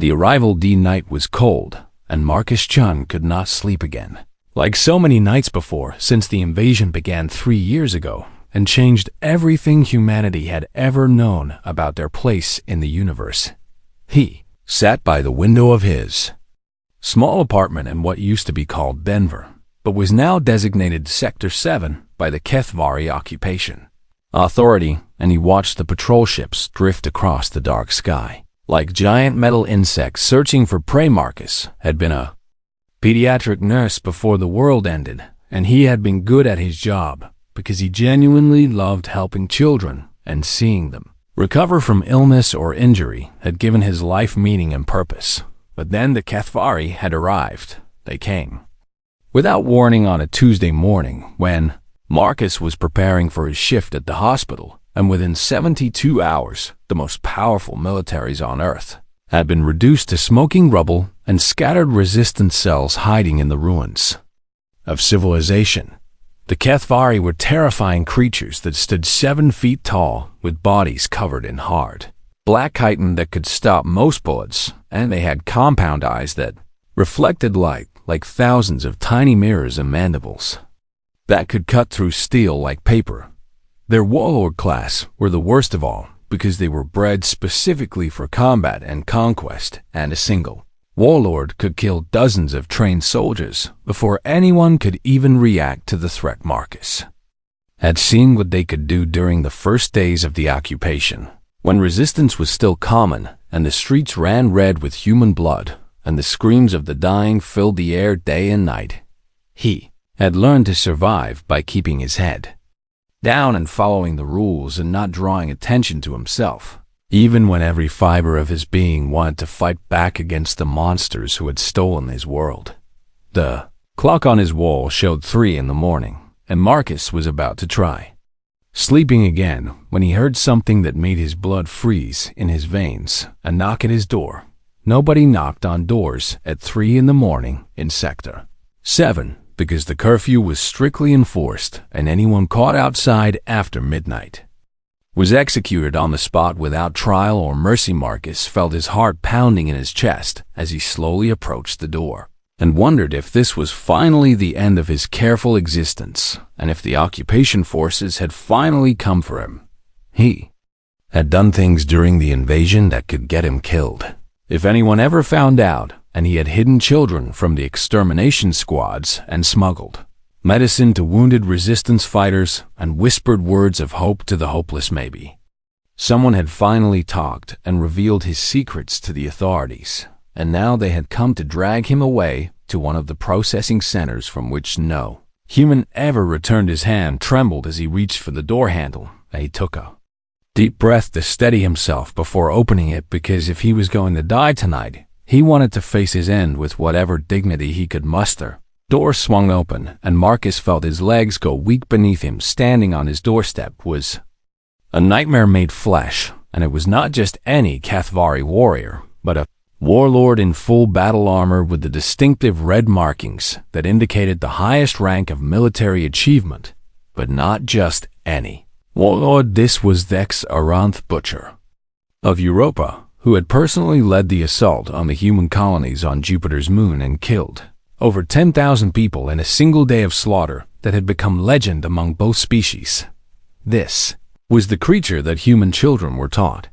The arrival D night was cold, and Marcus Chun could not sleep again. Like so many nights before, since the invasion began 3 years ago and changed everything humanity had ever known about their place in the universe. He sat by the window of his small apartment in what used to be called Denver, but was now designated Sector 7 by the HFY occupation authority, and he watched the patrol ships drift across the dark sky. Like giant metal insects searching for prey. Marcus had been a pediatric nurse before the world ended, and he had been good at his job because he genuinely loved helping children and seeing them recover from illness or injury had given his life meaning and purpose. But then the HFY had arrived. They came without warning on a Tuesday morning when Marcus was preparing for his shift at the hospital, and within 72 hours, the most powerful militaries on Earth had been reduced to smoking rubble and scattered resistance cells hiding in the ruins of civilization. The HFY were terrifying creatures that stood 7 feet tall with bodies covered in hard black chitin that could stop most bullets, and they had compound eyes that reflected light like thousands of tiny mirrors and mandibles that could cut through steel like paper. Their warlord class were the worst of all because they were bred specifically for combat and conquest, and a single warlord could kill dozens of trained soldiers before anyone could even react to the threat. Marcus had seen what they could do during the first days of the occupation, when resistance was still common and the streets ran red with human blood and the screams of the dying filled the air day and night. He had learned to survive by keeping his head down and following the rules and not drawing attention to himself, even when every fiber of his being wanted to fight back against the monsters who had stolen his world. The clock on his wall showed 3 in the morning, and Marcus was about to try sleeping again when he heard something that made his blood freeze in his veins. A knock at his door. Nobody knocked on doors at 3 in the morning in Sector 7 because the curfew was strictly enforced, and anyone caught outside after midnight was executed on the spot without trial or mercy. Marcus felt his heart pounding in his chest as he slowly approached the door and wondered if this was finally the end of his careful existence and if the occupation forces had finally come for him. He had done things during the invasion that could get him killed if anyone ever found out, and he had hidden children from the extermination squads and smuggled medicine to wounded resistance fighters and whispered words of hope to the hopeless. Maybe someone had finally talked and revealed his secrets to the authorities, and now they had come to drag him away to one of the processing centers from which no human ever returned. His hand trembled as he reached for the door handle, and he took a deep breath to steady himself before opening it, because if he was going to die tonight, he wanted to face his end with whatever dignity he could muster. Door swung open, and Marcus felt his legs go weak beneath him. Standing on his doorstep was a nightmare made flesh, and it was not just any HFY warrior, but a warlord in full battle armor with the distinctive red markings that indicated the highest rank of military achievement. But not just any warlord. This was Vex Aranth Butcher of Europa, who had personally led the assault on the human colonies on Jupiter's moon and killed over 10,000 people in a single day of slaughter that had become legend among both species. This was the creature that human children were taught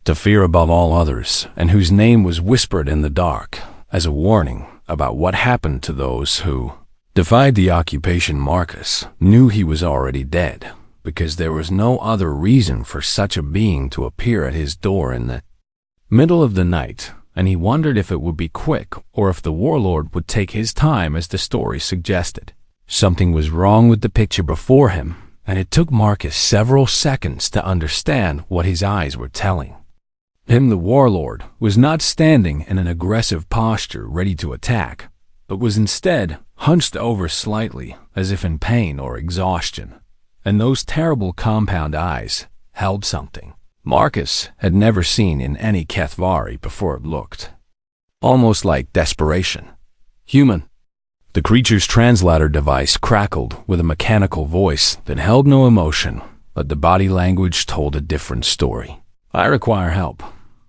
to fear above all others, and whose name was whispered in the dark as a warning about what happened to those who defied the occupation. Marcus knew he was already dead, because there was no other reason for such a being to appear at his door in the middle of the night, and he wondered if it would be quick or if the warlord would take his time as the story suggested. Something was wrong with the picture before him, and it took Marcus several seconds to understand what his eyes were telling him. The warlord was not standing in an aggressive posture ready to attack, but was instead hunched over slightly as if in pain or exhaustion, and those terrible compound eyes held something Marcus had never seen in any HFY before. It looked almost like desperation. Human. The creature's translator device crackled with a mechanical voice that held no emotion, but the body language told a different story. I require help.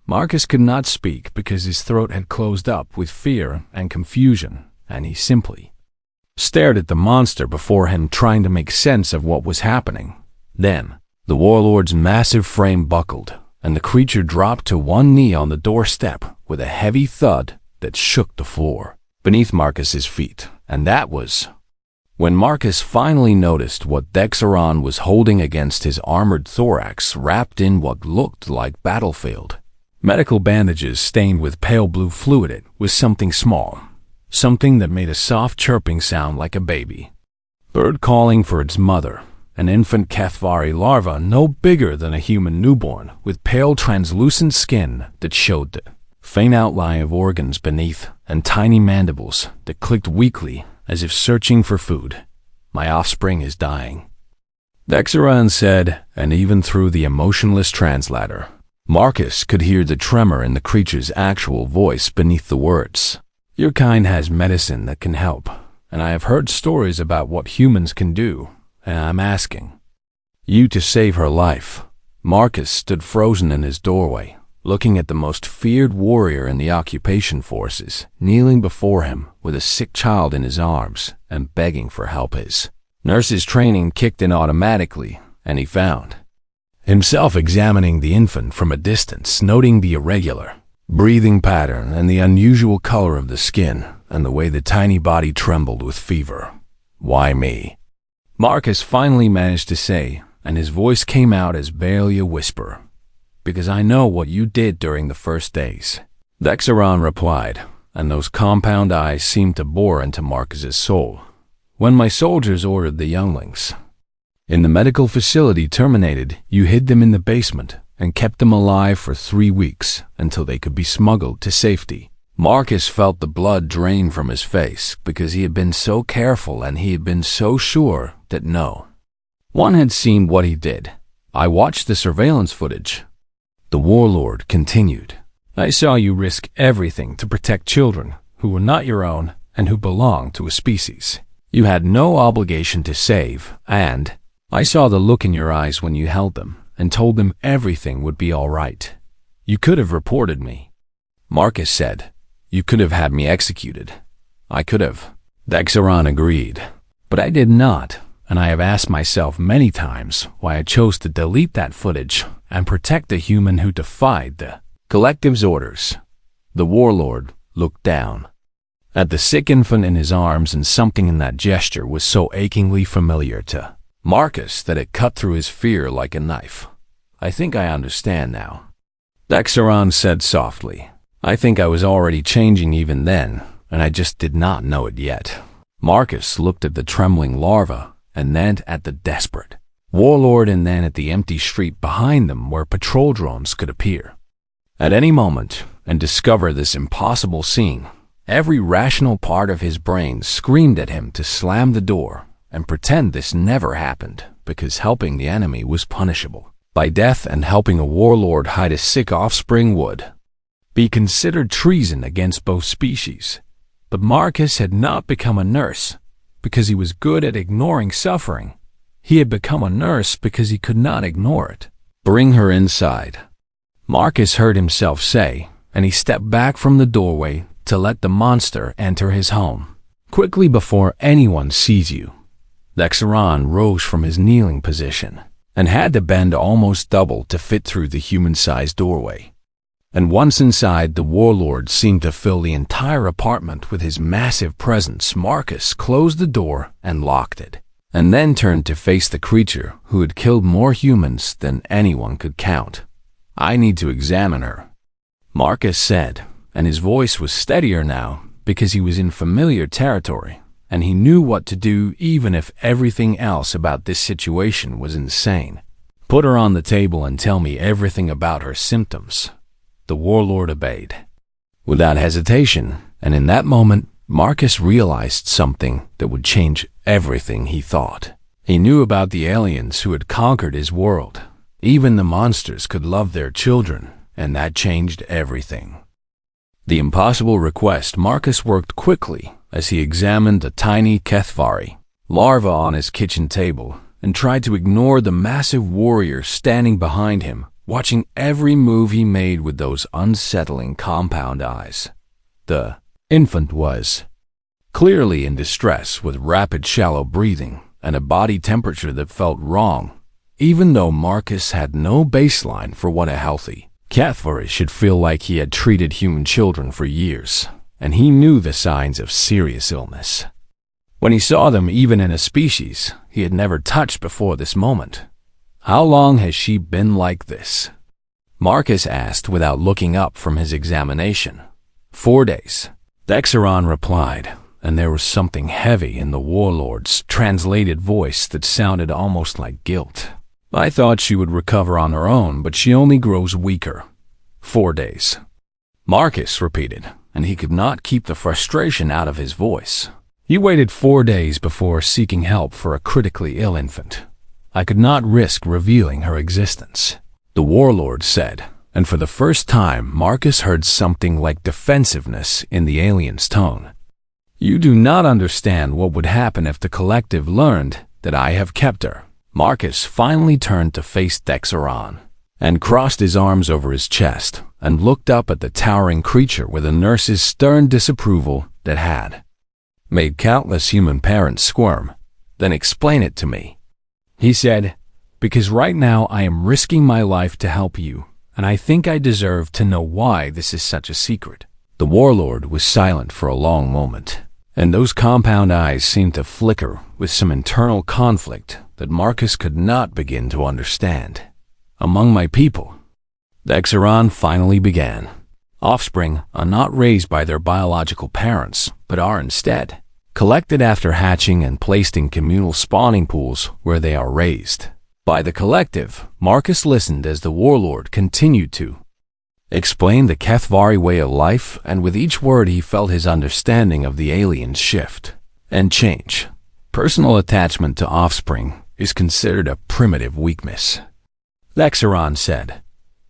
Marcus could not speak because his throat had closed up with fear and confusion, and he simply stared at the monster before him, trying to make sense of what was happening. Then, the warlord's massive frame buckled, and the creature dropped to one knee on the doorstep with a heavy thud that shook the floor beneath Marcus's feet. And that was when Marcus finally noticed what Dexeron was holding against his armored thorax, wrapped in what looked like battlefield medical bandages stained with pale blue fluid. It was something small, something that made a soft chirping sound like a baby bird calling for its mother, an infant HFY larva no bigger than a human newborn, with pale translucent skin that showed the faint outline of organs beneath and tiny mandibles that clicked weakly as if searching for food. "My offspring is dying," Dexeron said, and even through the emotionless translator, Marcus could hear the tremor in the creature's actual voice beneath the words. "Your kind has medicine that can help, and I have heard stories about what humans can do, and I'm asking you to save her life." Marcus stood frozen in his doorway, looking at the most feared warrior in the occupation forces, kneeling before him with a sick child in his arms and begging for help. His nurse's training kicked in automatically, and he found himself examining the infant from a distance, noting the irregular breathing pattern and the unusual color of the skin and the way the tiny body trembled with fever. "Why me?" Marcus finally managed to say, and his voice came out as barely a whisper. "Because I know what you did during the first days," Dexeron replied, and those compound eyes seemed to bore into Marcus's soul. "When my soldiers ordered the younglings in the medical facility terminated, you hid them in the basement and kept them alive for 3 weeks until they could be smuggled to safety." Marcus felt the blood drain from his face because he had been so careful and he had been so sure that no one had seen what he did. "I watched the surveillance footage," the warlord continued. "I saw you risk everything to protect children who were not your own and who belonged to a species you had no obligation to save, and I saw the look in your eyes when you held them and told them everything would be all right. You could have reported me," Marcus said. "You could have had me executed." "I could have," Dexeron agreed, "but I did not, and I have asked myself many times why I chose to delete that footage and protect the human who defied the collective's orders." The warlord looked down at the sick infant in his arms, and something in that gesture was so achingly familiar to Marcus that it cut through his fear like a knife. "I think I understand now," Dexeron said softly. "I think I was already changing even then, and I just did not know it yet." Marcus looked at the trembling larva, and then at the desperate warlord, and then at the empty street behind them where patrol drones could appear at any moment and discover this impossible scene. Every rational part of his brain screamed at him to slam the door and pretend this never happened, because helping the enemy was punishable by death, and helping a warlord hide a sick offspring would be considered treason against both species. But Marcus had not become a nurse because he was good at ignoring suffering. He had become a nurse because he could not ignore it. "Bring her inside," Marcus heard himself say, and he stepped back from the doorway to let the monster enter his home. "Quickly, before anyone sees you." Dexeron rose from his kneeling position and had to bend almost double to fit through the human-sized doorway. And once inside, the warlord seemed to fill the entire apartment with his massive presence. Marcus closed the door and locked it, and then turned to face the creature who had killed more humans than anyone could count. "I need to examine her," Marcus said, and his voice was steadier now because he was in familiar territory, and he knew what to do even if everything else about this situation was insane. "Put her on the table and tell me everything about her symptoms." The warlord obeyed without hesitation, and in that moment, Marcus realized something that would change everything he thought. He knew about the aliens who had conquered his world. Even the monsters could love their children, and that changed everything. The impossible request. Marcus worked quickly as he examined a tiny HFY larva on his kitchen table and tried to ignore the massive warrior standing behind him watching every move he made with those unsettling compound eyes. The infant was clearly in distress, with rapid shallow breathing and a body temperature that felt wrong, even though Marcus had no baseline for what a healthy HFY should feel like. He had treated human children for years, and he knew the signs of serious illness when he saw them, even in a species he had never touched before this moment. "How long has she been like this?" Marcus asked without looking up from his examination. 4 days, Dexeron replied, and there was something heavy in the warlord's translated voice that sounded almost like guilt. "I thought she would recover on her own, but she only grows weaker." 4 days, Marcus repeated, and he could not keep the frustration out of his voice. He waited 4 days before seeking help for a critically ill infant. "I could not risk revealing her existence," the warlord said, and for the first time Marcus heard something like defensiveness in the alien's tone. "You do not understand what would happen if the collective learned that I have kept her." Marcus finally turned to face Dexeron and crossed his arms over his chest and looked up at the towering creature with a nurse's stern disapproval that had made countless human parents squirm. "Then explain it to me," he said, "because right now I am risking my life to help you, and I think I deserve to know why this is such a secret." The warlord was silent for a long moment, and those compound eyes seemed to flicker with some internal conflict that Marcus could not begin to understand. "Among my people," Dexeron finally began, "offspring are not raised by their biological parents, but are instead collected after hatching and placed in communal spawning pools where they are raised by the collective." Marcus listened as the warlord continued to explain the HFY way of life, and with each word he felt his understanding of the aliens shift and change. "Personal attachment to offspring is considered a primitive weakness," Dexeron said,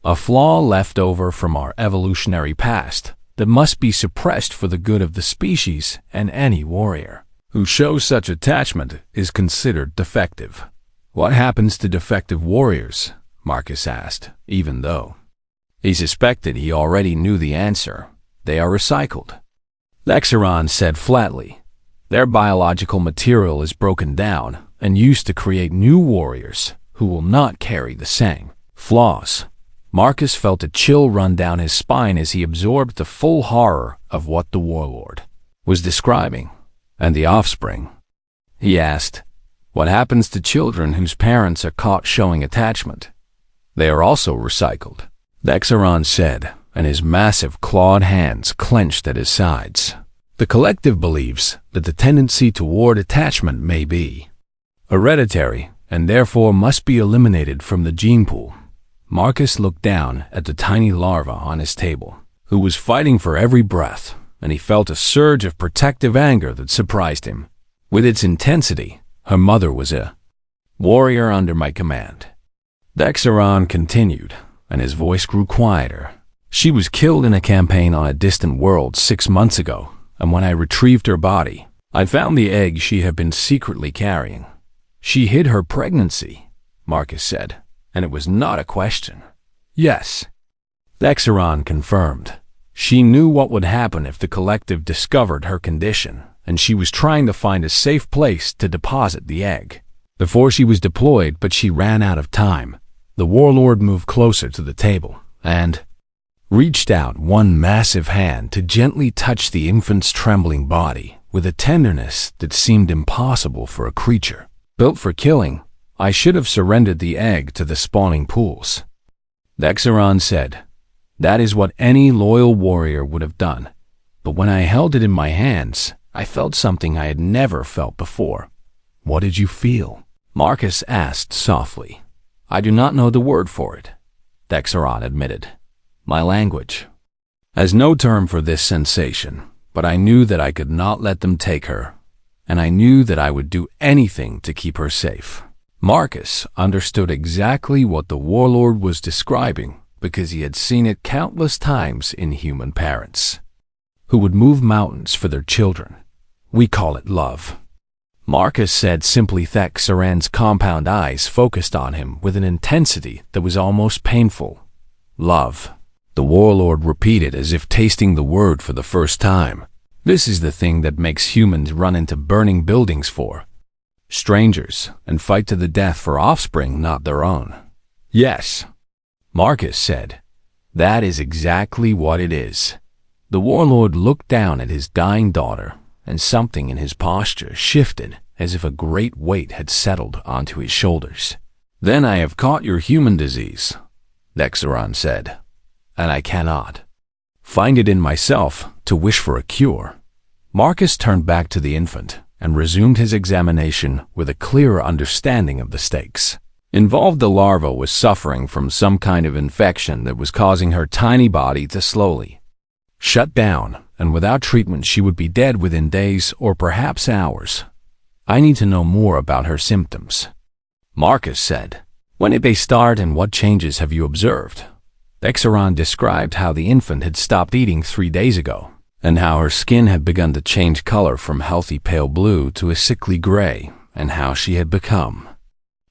"a flaw left over from our evolutionary past that must be suppressed for the good of the species, and any warrior who shows such attachment is considered defective." "What happens to defective warriors?" Marcus asked, even though he suspected he already knew the answer. "They are recycled," Dexeron said flatly. "Their biological material is broken down and used to create new warriors who will not carry the same flaws." Marcus felt a chill run down his spine as he absorbed the full horror of what the warlord was describing. "And the offspring?" he asked. "What happens to children whose parents are caught showing attachment?" "They are also recycled," Dexeron said, and his massive clawed hands clenched at his sides. "The collective believes that the tendency toward attachment may be hereditary and therefore must be eliminated from the gene pool." Marcus looked down at the tiny larva on his table, who was fighting for every breath, and he felt a surge of protective anger that surprised him. With its intensity, her mother was a warrior under my command. Dexeron continued, and his voice grew quieter. "She was killed in a campaign on a distant world 6 months ago, and when I retrieved her body, I found the egg she had been secretly carrying." "She hid her pregnancy," Marcus said, and it was not a question. "Yes," Dexeron confirmed. "She knew what would happen if the collective discovered her condition, and she was trying to find a safe place to deposit the egg before she was deployed, but she ran out of time." The warlord moved closer to the table and reached out one massive hand to gently touch the infant's trembling body with a tenderness that seemed impossible for a creature built for killing. "I should have surrendered the egg to the spawning pools," Dexeron said. "That is what any loyal warrior would have done. But when I held it in my hands, I felt something I had never felt before." "What did you feel?" Marcus asked softly. "I do not know the word for it," Dexeron admitted. "My language has no term for this sensation, but I knew that I could not let them take her, and I knew that I would do anything to keep her safe." Marcus understood exactly what the warlord was describing because he had seen it countless times in human parents who would move mountains for their children. "We call it love," Marcus said simply. Thexaran's compound eyes focused on him with an intensity that was almost painful. Love. The warlord repeated as if tasting the word for the first time. This is the thing that makes humans run into burning buildings for strangers and fight to the death for offspring not their own. Yes, Marcus said. That is exactly what it is. The warlord looked down at his dying daughter, and something in his posture shifted as if a great weight had settled onto his shoulders. Then I have caught your human disease, Thexaran said, and I cannot find it in myself to wish for a cure. Marcus turned back to the infant and resumed his examination with a clearer understanding of the stakes. Involved, the larva was suffering from some kind of infection that was causing her tiny body to slowly shut down, and without treatment she would be dead within days or perhaps hours. I need to know more about her symptoms, Marcus said. When did they start and what changes have you observed? Thexaran described how the infant had stopped eating 3 days ago, and how her skin had begun to change color from healthy pale blue to a sickly gray, and how she had become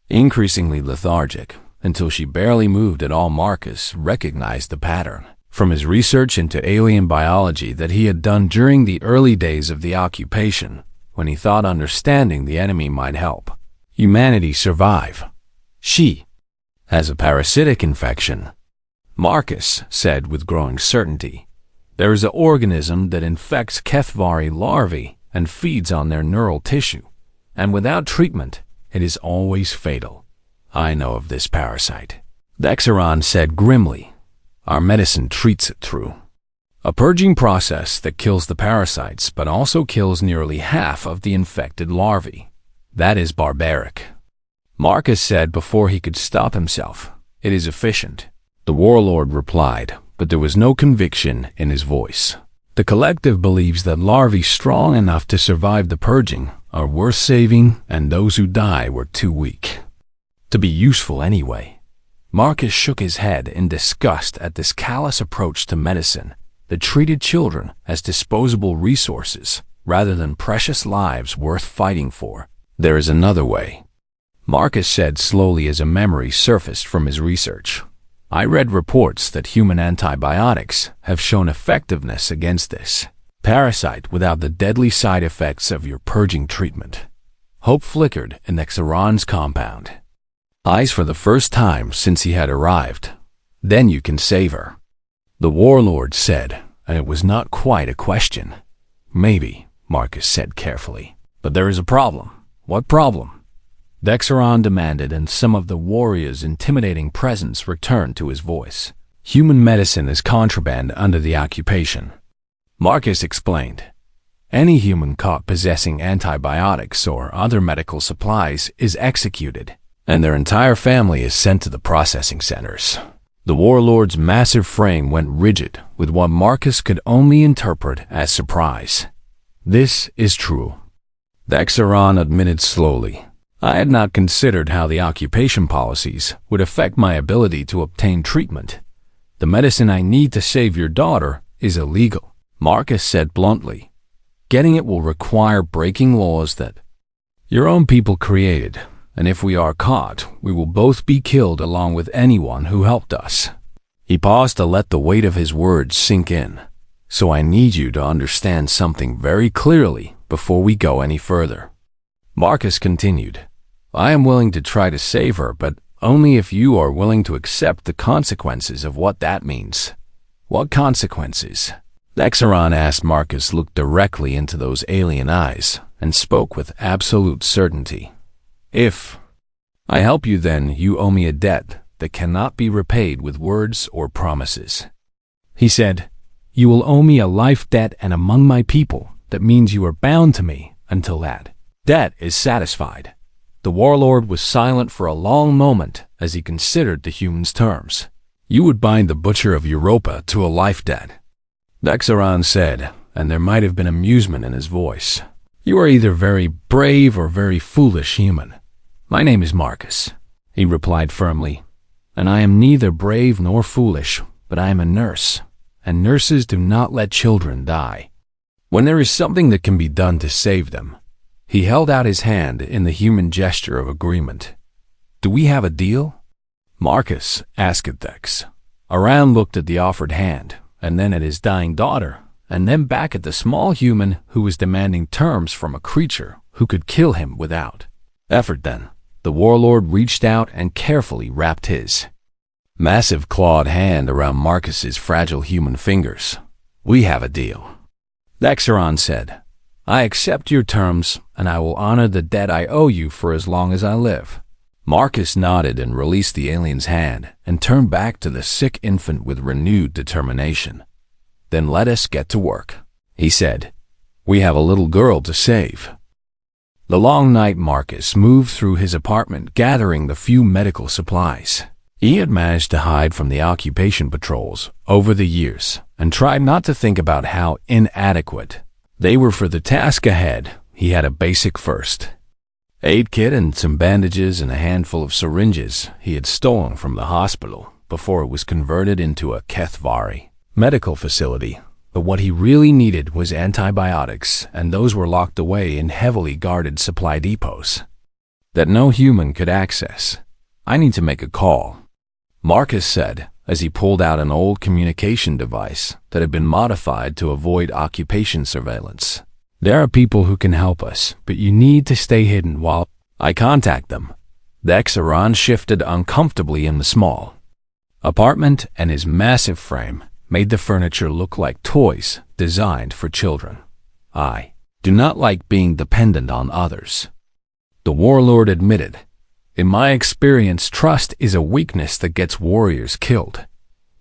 increasingly lethargic until she barely moved at all. Marcus recognized the pattern from his research into alien biology that he had done during the early days of the occupation, when he thought understanding the enemy might help humanity survive. She has a parasitic infection, Marcus said with growing certainty. There is an organism that infects Kethvari larvae and feeds on their neural tissue, and without treatment, it is always fatal. I know of this parasite, Thexaran said grimly. Our medicine treats it through a purging process that kills the parasites but also kills nearly half of the infected larvae. That is barbaric, Marcus said before he could stop himself. It is efficient, the warlord replied, but there was no conviction in his voice. The collective believes that larvae strong enough to survive the purging are worth saving, and those who die were too weak to be useful anyway. Marcus shook his head in disgust at this callous approach to medicine that treated children as disposable resources rather than precious lives worth fighting for. There is another way, Marcus said slowly as a memory surfaced from his research. I read reports that human antibiotics have shown effectiveness against this parasite without the deadly side effects of your purging treatment. Hope flickered in Thexaran's compound eyes for the first time since he had arrived. Then you can save her, the warlord said, and it was not quite a question. Maybe, Marcus said carefully, but there is a problem. What problem? Thexaran demanded, and some of the warrior's intimidating presence returned to his voice. Human medicine is contraband under the occupation, Marcus explained. Any human caught possessing antibiotics or other medical supplies is executed, and their entire family is sent to the processing centers. The warlord's massive frame went rigid with what Marcus could only interpret as surprise. This is true, Thexaran admitted slowly. I had not considered how the occupation policies would affect my ability to obtain treatment. The medicine I need to save your daughter is illegal, Marcus said bluntly. Getting it will require breaking laws that your own people created, and if we are caught, we will both be killed along with anyone who helped us. He paused to let the weight of his words sink in. So I need you to understand something very clearly before we go any further, Marcus continued. I am willing to try to save her, but only if you are willing to accept the consequences of what that means. What consequences? Thexaran asked. Marcus looked directly into those alien eyes and spoke with absolute certainty. If I help you, then you owe me a debt that cannot be repaid with words or promises. He said, you will owe me a life debt, and among my people, that means you are bound to me until that debt is satisfied. The warlord was silent for a long moment as he considered the human's terms. You would bind the butcher of Europa to a life debt, Thexaran said, and there might have been amusement in his voice. You are either very brave or very foolish human. My name is Marcus, he replied firmly, and I am neither brave nor foolish, but I am a nurse, and nurses do not let children die. When there is something that can be done to save them, He held out his hand in the human gesture of agreement. "Do we have a deal?" Marcus asked Dex. Aran looked at the offered hand, and then at his dying daughter, and then back at the small human who was demanding terms from a creature who could kill him without effort. Then the warlord reached out and carefully wrapped his massive clawed hand around Marcus's fragile human fingers. "We have a deal," Dexaron said. "I accept your terms, and I will honor the debt I owe you for as long as I live." Marcus nodded and released the alien's hand and turned back to the sick infant with renewed determination. "Then let us get to work," he said. "We have a little girl to save." The long night Marcus moved through his apartment gathering the few medical supplies he had managed to hide from the occupation patrols over the years and tried not to think about how inadequate they were for the task ahead. He had a basic first aid kit and some bandages and a handful of syringes he had stolen from the hospital before it was converted into a HFY medical facility. But what he really needed was antibiotics, and those were locked away in heavily guarded supply depots that no human could access. "I need to make a call," Marcus said as he pulled out an old communication device that had been modified to avoid occupation surveillance. "There are people who can help us, but you need to stay hidden while I contact them." Dexaron shifted uncomfortably in the small apartment, and his massive frame made the furniture look like toys designed for children. "I do not like being dependent on others," the warlord admitted. "In my experience, trust is a weakness that gets warriors killed."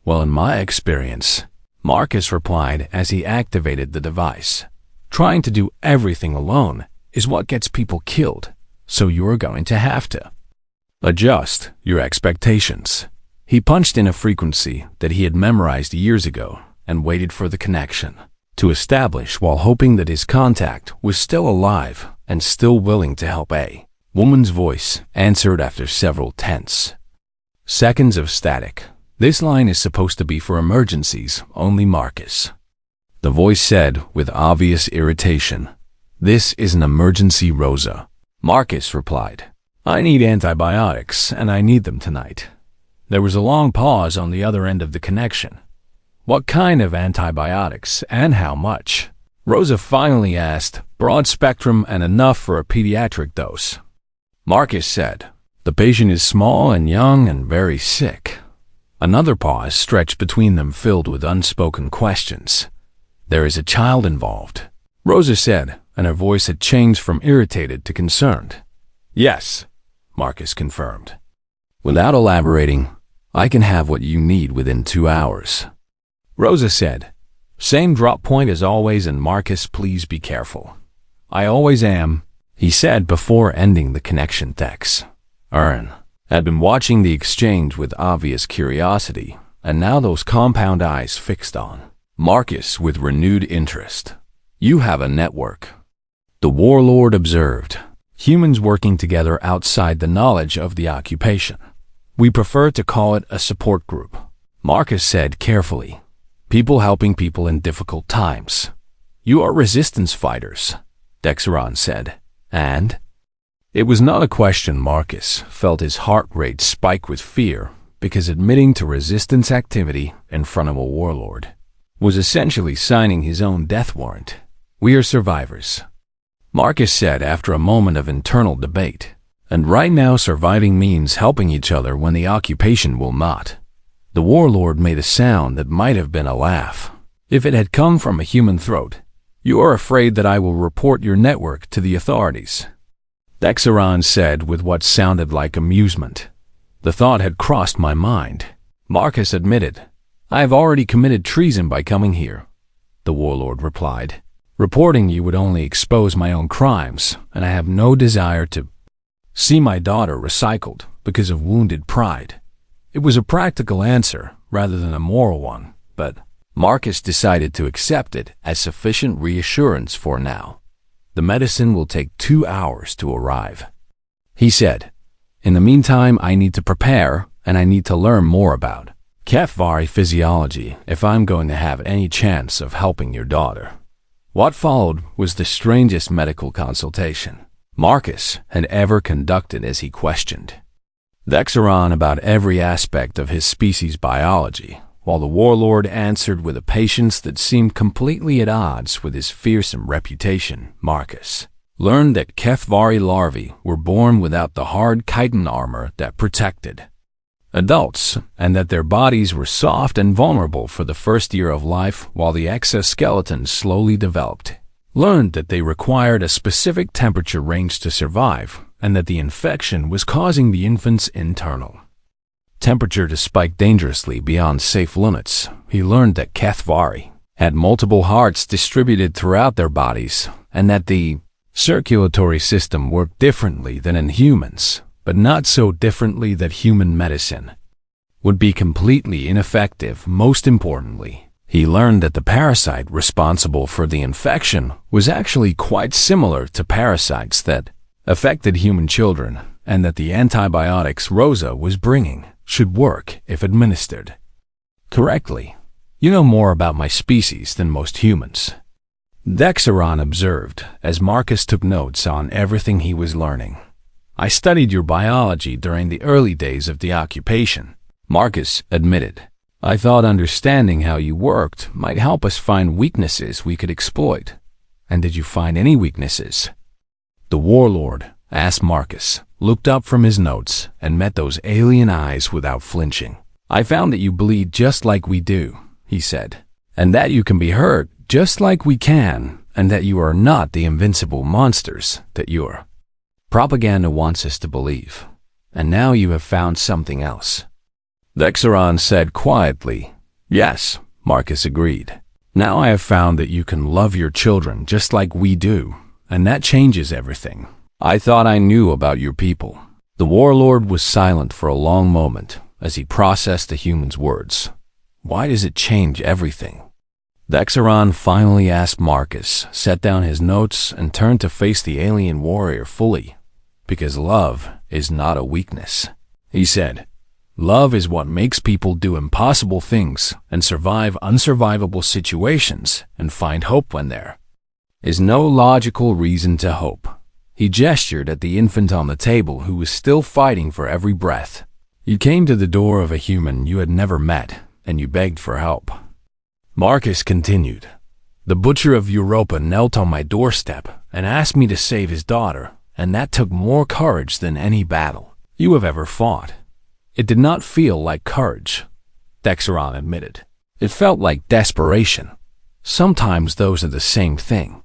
"Well, in my experience," Marcus replied as he activated the device, "trying to do everything alone is what gets people killed, so you're going to have to adjust your expectations." He punched in a frequency that he had memorized years ago and waited for the connection to establish while hoping that his contact was still alive and still willing to help. A woman's voice answered after several tense seconds of static. "This line is supposed to be for emergencies only, Marcus," the voice said with obvious irritation. "This is an emergency, Rosa," Marcus replied. "I need antibiotics, and I need them tonight." There was a long pause on the other end of the connection. "What kind of antibiotics and how much?" Rosa finally asked. "Broad spectrum and enough for a pediatric dose," Marcus said. "The patient is small and young and very sick." Another pause stretched between them, filled with unspoken questions. "There is a child involved," Rosa said, and her voice had changed from irritated to concerned. "Yes," Marcus confirmed. "Without elaborating, I can have what you need within 2 hours," Rosa said. "Same drop point as always, and Marcus, please be careful." "I always am," he said before ending the connection. Dex Ern had been watching the exchange with obvious curiosity, and now those compound eyes fixed on Marcus with renewed interest. "You have a network," the warlord observed. "Humans working together outside the knowledge of the occupation. We prefer to call it a support group," Marcus said carefully. "People helping people in difficult times." "You are resistance fighters," Dexaron said. "And?" It was not a question. Marcus felt his heart rate spike with fear, because admitting to resistance activity in front of a warlord was essentially signing his own death warrant. "We are survivors," Marcus said after a moment of internal debate. "And right now surviving means helping each other when the occupation will not." The warlord made a sound that might have been a laugh if it had come from a human throat. "You are afraid that I will report your network to the authorities," Dexaron said with what sounded like amusement. "The thought had crossed my mind," Marcus admitted. "I have already committed treason by coming here," the warlord replied. "Reporting you would only expose my own crimes, and I have no desire to see my daughter recycled because of wounded pride." It was a practical answer rather than a moral one, but Marcus decided to accept it as sufficient reassurance for now. "The medicine will take 2 hours to arrive," he said. "In the meantime, I need to prepare, and I need to learn more about HFY physiology if I'm going to have any chance of helping your daughter." What followed was the strangest medical consultation Marcus had ever conducted as he questioned Dexeron about every aspect of his species' biology, while the warlord answered with a patience that seemed completely at odds with his fearsome reputation. Marcus learned that HFY larvae were born without the hard chitin armor that protected adults, and that their bodies were soft and vulnerable for the first year of life while the exoskeleton slowly developed. Learned that they required a specific temperature range to survive, and that the infection was causing the infant's internal temperature to spike dangerously beyond safe limits. He learned that HFY had multiple hearts distributed throughout their bodies, and that the circulatory system worked differently than in humans, but not so differently that human medicine would be completely ineffective. Most importantly, he learned that the parasite responsible for the infection was actually quite similar to parasites that affected human children, and that the antibiotics Rosa was bringing should work if administered correctly. You know more about my species than most humans, Dexeron observed as Marcus took notes on everything he was learning. I studied your biology during the early days of the occupation, Marcus admitted. I thought understanding how you worked might help us find weaknesses we could exploit. And did you find any weaknesses? The warlord asked. Marcus looked up from his notes and met those alien eyes without flinching. I found that you bleed just like we do, he said, and that you can be hurt just like we can, and that you are not the invincible monsters that your propaganda wants us to believe. And now you have found something else. Dexeron said quietly. Yes, Marcus agreed. Now I have found that you can love your children just like we do, and that changes everything. I thought I knew about your people. The warlord was silent for a long moment as he processed the human's words. Why does it change everything? Dexeron finally asked. Marcus set down his notes and turned to face the alien warrior fully. Because love is not a weakness, he said. Love is what makes people do impossible things and survive unsurvivable situations and find hope when there is no logical reason to hope. He gestured at the infant on the table who was still fighting for every breath. You came to the door of a human you had never met, and you begged for help. Marcus continued. The butcher of Europa knelt on my doorstep and asked me to save his daughter, and that took more courage than any battle you have ever fought. It did not feel like courage, Dexeron admitted. It felt like desperation. Sometimes those are the same thing.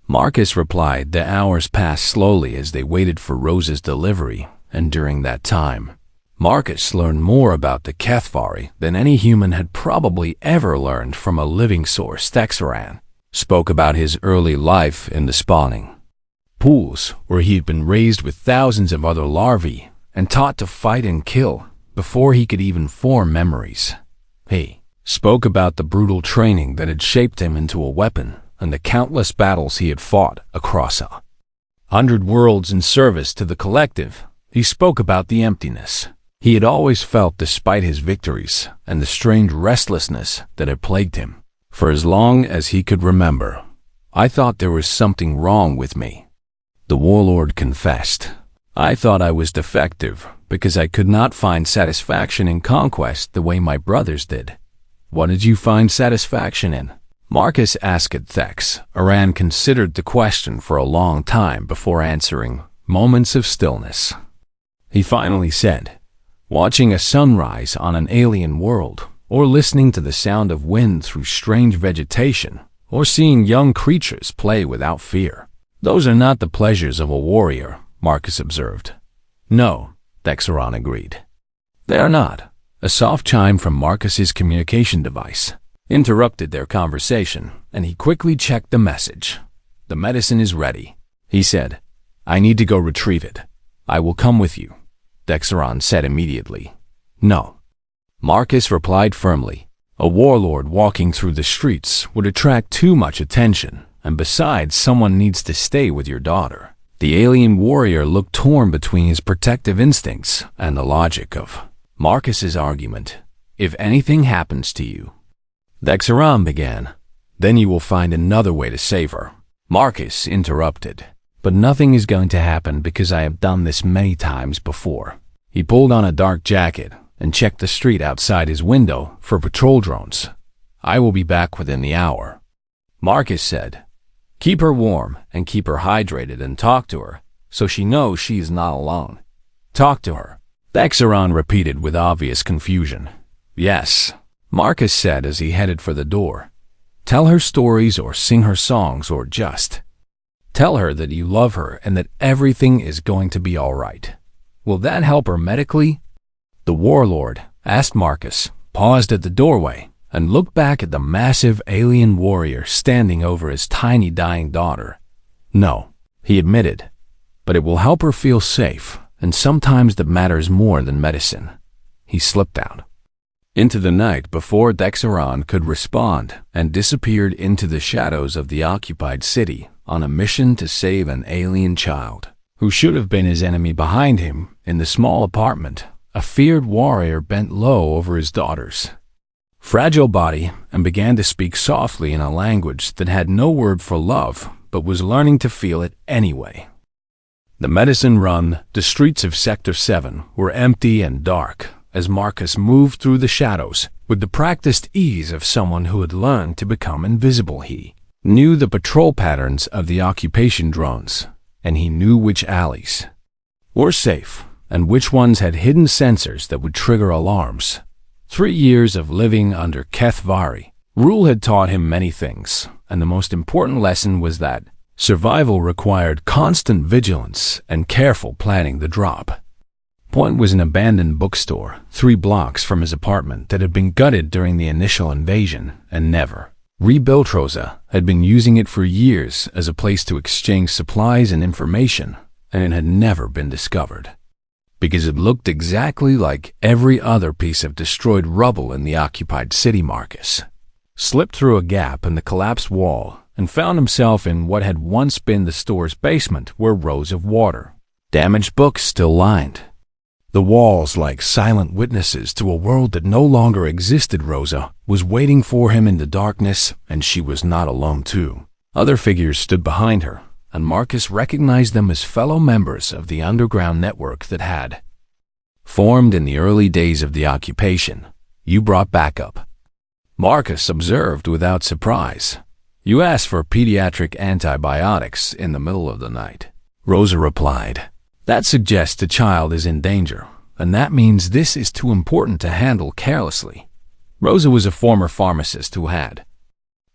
Marcus replied. The hours passed slowly as they waited for Rosa's delivery, and during that time, Marcus learned more about the HFY than any human had probably ever learned from a living source. Dexeron spoke about his early life in the spawning pools, where he had been raised with thousands of other larvae and taught to fight and kill before he could even form memories. He spoke about the brutal training that had shaped him into a weapon and the countless battles he had fought across 100 worlds in service to the collective. He spoke about the emptiness he had always felt despite his victories and the strange restlessness that had plagued him for as long as he could remember. I thought there was something wrong with me, the warlord confessed. I thought I was defective because I could not find satisfaction in conquest the way my brothers did. What did you find satisfaction in? Marcus asked. Aran considered the question for a long time before answering. Moments of stillness. He finally said, watching a sunrise on an alien world, or listening to the sound of wind through strange vegetation, or seeing young creatures play without fear. Those are not the pleasures of a warrior, Marcus observed. No, Dexeron agreed. They are not. A soft chime from Marcus's communication device interrupted their conversation, and he quickly checked the message. The medicine is ready, he said. I need to go retrieve it. I will come with you, Dexeron said immediately. No, Marcus replied firmly. A warlord walking through the streets would attract too much attention, and besides, someone needs to stay with your daughter. The alien warrior looked torn between his protective instincts and the logic of Marcus's argument. If anything happens to you, Dexeron began. Then you will find another way to save her." Marcus interrupted. "But nothing is going to happen because I have done this many times before." He pulled on a dark jacket and checked the street outside his window for patrol drones. "I will be back within the hour." Marcus said, "Keep her warm and keep her hydrated and talk to her so she knows she is not alone. Talk to her." Dexeron repeated with obvious confusion. "Yes," Marcus said as he headed for the door. "Tell her stories or sing her songs or just tell her that you love her and that everything is going to be all right. Will that help her medically?" The warlord asked Marcus, paused at the doorway, and looked back at the massive alien warrior standing over his tiny dying daughter. "No," he admitted, "but it will help her feel safe, and sometimes that matters more than medicine." He slipped out into the night before Dexeron could respond and disappeared into the shadows of the occupied city on a mission to save an alien child who should have been his enemy. Behind him, in the small apartment, a feared warrior bent low over his daughter's fragile body and began to speak softly in a language that had no word for love but was learning to feel it anyway. The medicine run, the streets of Sector 7 were empty and dark as Marcus moved through the shadows with the practiced ease of someone who had learned to become invisible. He knew the patrol patterns of the occupation drones, and he knew which alleys were safe and which ones had hidden sensors that would trigger alarms. 3 years of living under Kethvari rule had taught him many things, and the most important lesson was that survival required constant vigilance and careful planning. The drop point was an abandoned bookstore 3 blocks from his apartment that had been gutted during the initial invasion and never rebuilt. Rosa had been using it for years as a place to exchange supplies and information, and it had never been discovered because it looked exactly like every other piece of destroyed rubble in the occupied city. Marcus slipped through a gap in the collapsed wall and found himself in what had once been the store's basement, where rows of water damaged books still lined the walls like silent witnesses to a world that no longer existed. Rosa was waiting for him in the darkness, and she was not alone too. Other figures stood behind her, and Marcus recognized them as fellow members of the underground network that had formed in the early days of the occupation. "You brought backup," Marcus observed without surprise. "You asked for pediatric antibiotics in the middle of the night," Rosa replied. "That suggests the child is in danger, and that means this is too important to handle carelessly." Rosa was a former pharmacist who had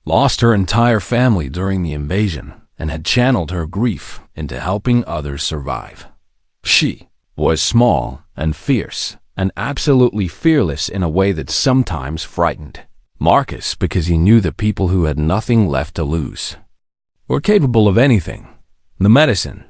lost her entire family during the invasion and had channeled her grief into helping others survive. She was small and fierce and absolutely fearless in a way that sometimes frightened Marcus, because he knew that people who had nothing left to lose were capable of anything. "The medicine,"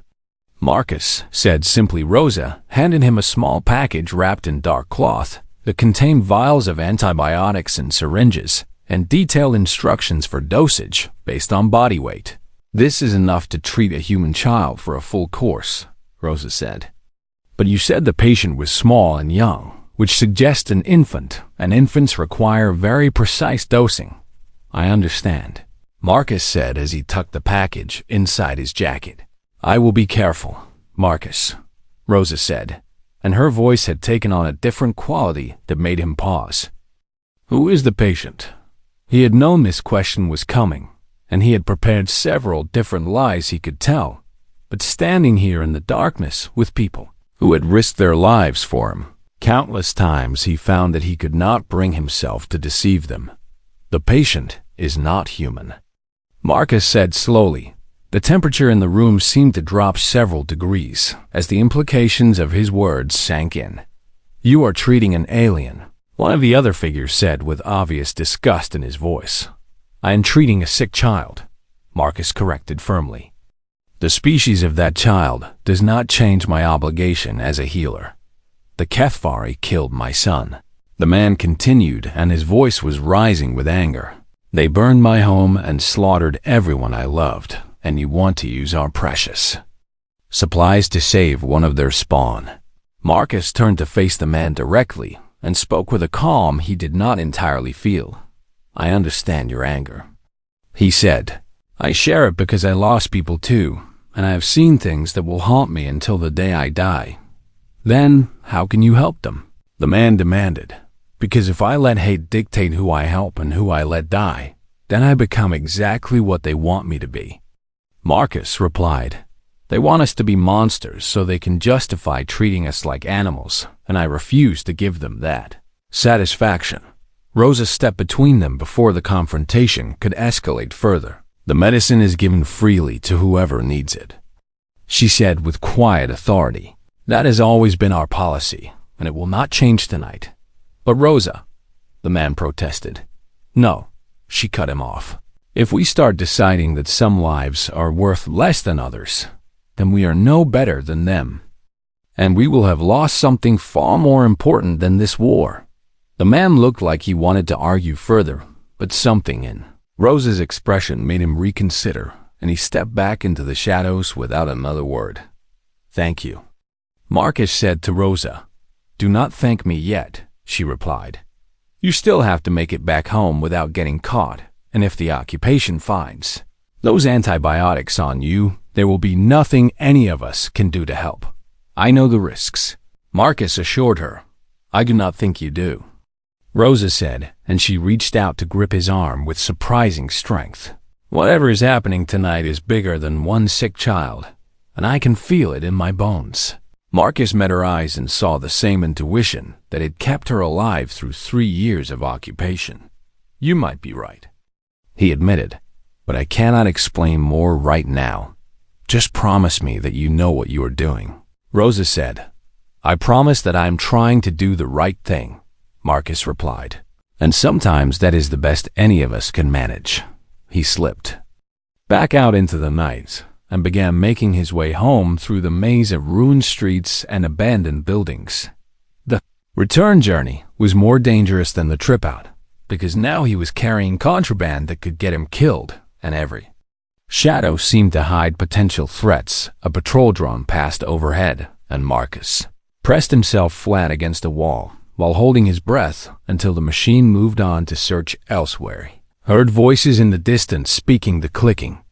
Marcus said simply. Rosa handed him a small package wrapped in dark cloth that contained vials of antibiotics and syringes and detailed instructions for dosage based on body weight. "This is enough to treat a human child for a full course," Rosa said. "But you said the patient was small and young, which suggests an infant, and infants require very precise dosing." "I understand," Marcus said as he tucked the package inside his jacket. "I will be careful, Marcus," Rosa said, and her voice had taken on a different quality that made him pause. "Who is the patient?" He had known this question was coming, and he had prepared several different lies he could tell, but standing here in the darkness with people who had risked their lives for him countless times, he found that he could not bring himself to deceive them. "The patient is not human," Marcus said slowly. The temperature in the room seemed to drop several degrees as the implications of his words sank in. "You are treating an alien," one of the other figures said with obvious disgust in his voice. "I am treating a sick child," Marcus corrected firmly. "The species of that child does not change my obligation as a healer. The Kethvari killed my son," the man continued, and his voice was rising with anger. "They burned my home and slaughtered everyone I loved, and you want to use our precious supplies to save one of their spawn." Marcus turned to face the man directly and spoke with a calm he did not entirely feel. "I understand your anger," he said. I share it because I lost people too, and I have seen things that will haunt me until the day I die. Then, how can you help them? The man demanded. Because if I let hate dictate who I help and who I let die, then I become exactly what they want me to be. Marcus replied, They want us to be monsters so they can justify treating us like animals, and I refuse to give them that satisfaction. Rosa stepped between them before the confrontation could escalate further. The medicine is given freely to whoever needs it, she said with quiet authority. That has always been our policy, and it will not change tonight. But Rosa, the man protested. No, she cut him off. If we start deciding that some lives are worth less than others, then we are no better than them. And we will have lost something far more important than this war. The man looked like he wanted to argue further, but something in Rosa's expression made him reconsider, and he stepped back into the shadows without another word. Thank you, Marcus said to Rosa. Do not thank me yet, she replied. You still have to make it back home without getting caught, and if the occupation finds those antibiotics on you, there will be nothing any of us can do to help. I know the risks, Marcus assured her. I do not think you do, Rosa said, and she reached out to grip his arm with surprising strength. Whatever is happening tonight is bigger than one sick child, and I can feel it in my bones. Marcus met her eyes and saw the same intuition that had kept her alive through 3 years of occupation. You might be right, he admitted, but I cannot explain more right now. Just promise me that you know what you are doing. Rosa said. I promise that I am trying to do the right thing, Marcus replied. And sometimes that is the best any of us can manage. He slipped back out into the night and began making his way home through the maze of ruined streets and abandoned buildings. The return journey was more dangerous than the trip out, because now he was carrying contraband that could get him killed, and every shadow seemed to hide potential threats. A patrol drone passed overhead, and Marcus pressed himself flat against a wall while holding his breath until the machine moved on to search elsewhere. He heard voices in the distance speaking the clicking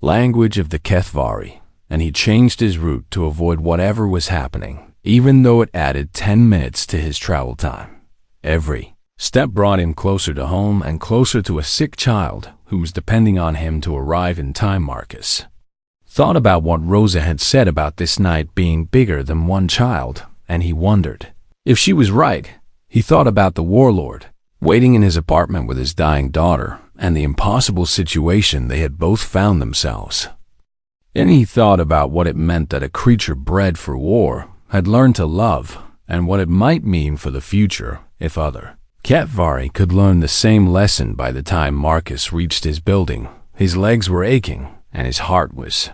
language of the Kethvari, and he changed his route to avoid whatever was happening, even though it added 10 minutes to his travel time. Every step brought him closer to home and closer to a sick child who was depending on him to arrive in time. Marcus thought about what Rosa had said about this night being bigger than one child, and he wondered if she was right. He thought about the warlord waiting in his apartment with his dying daughter and the impossible situation they had both found themselves. Then he thought about what it meant that a creature bred for war had learned to love, and what it might mean for the future if other Kethvari could learn the same lesson. By the time Marcus reached his building, his legs were aching and his heart was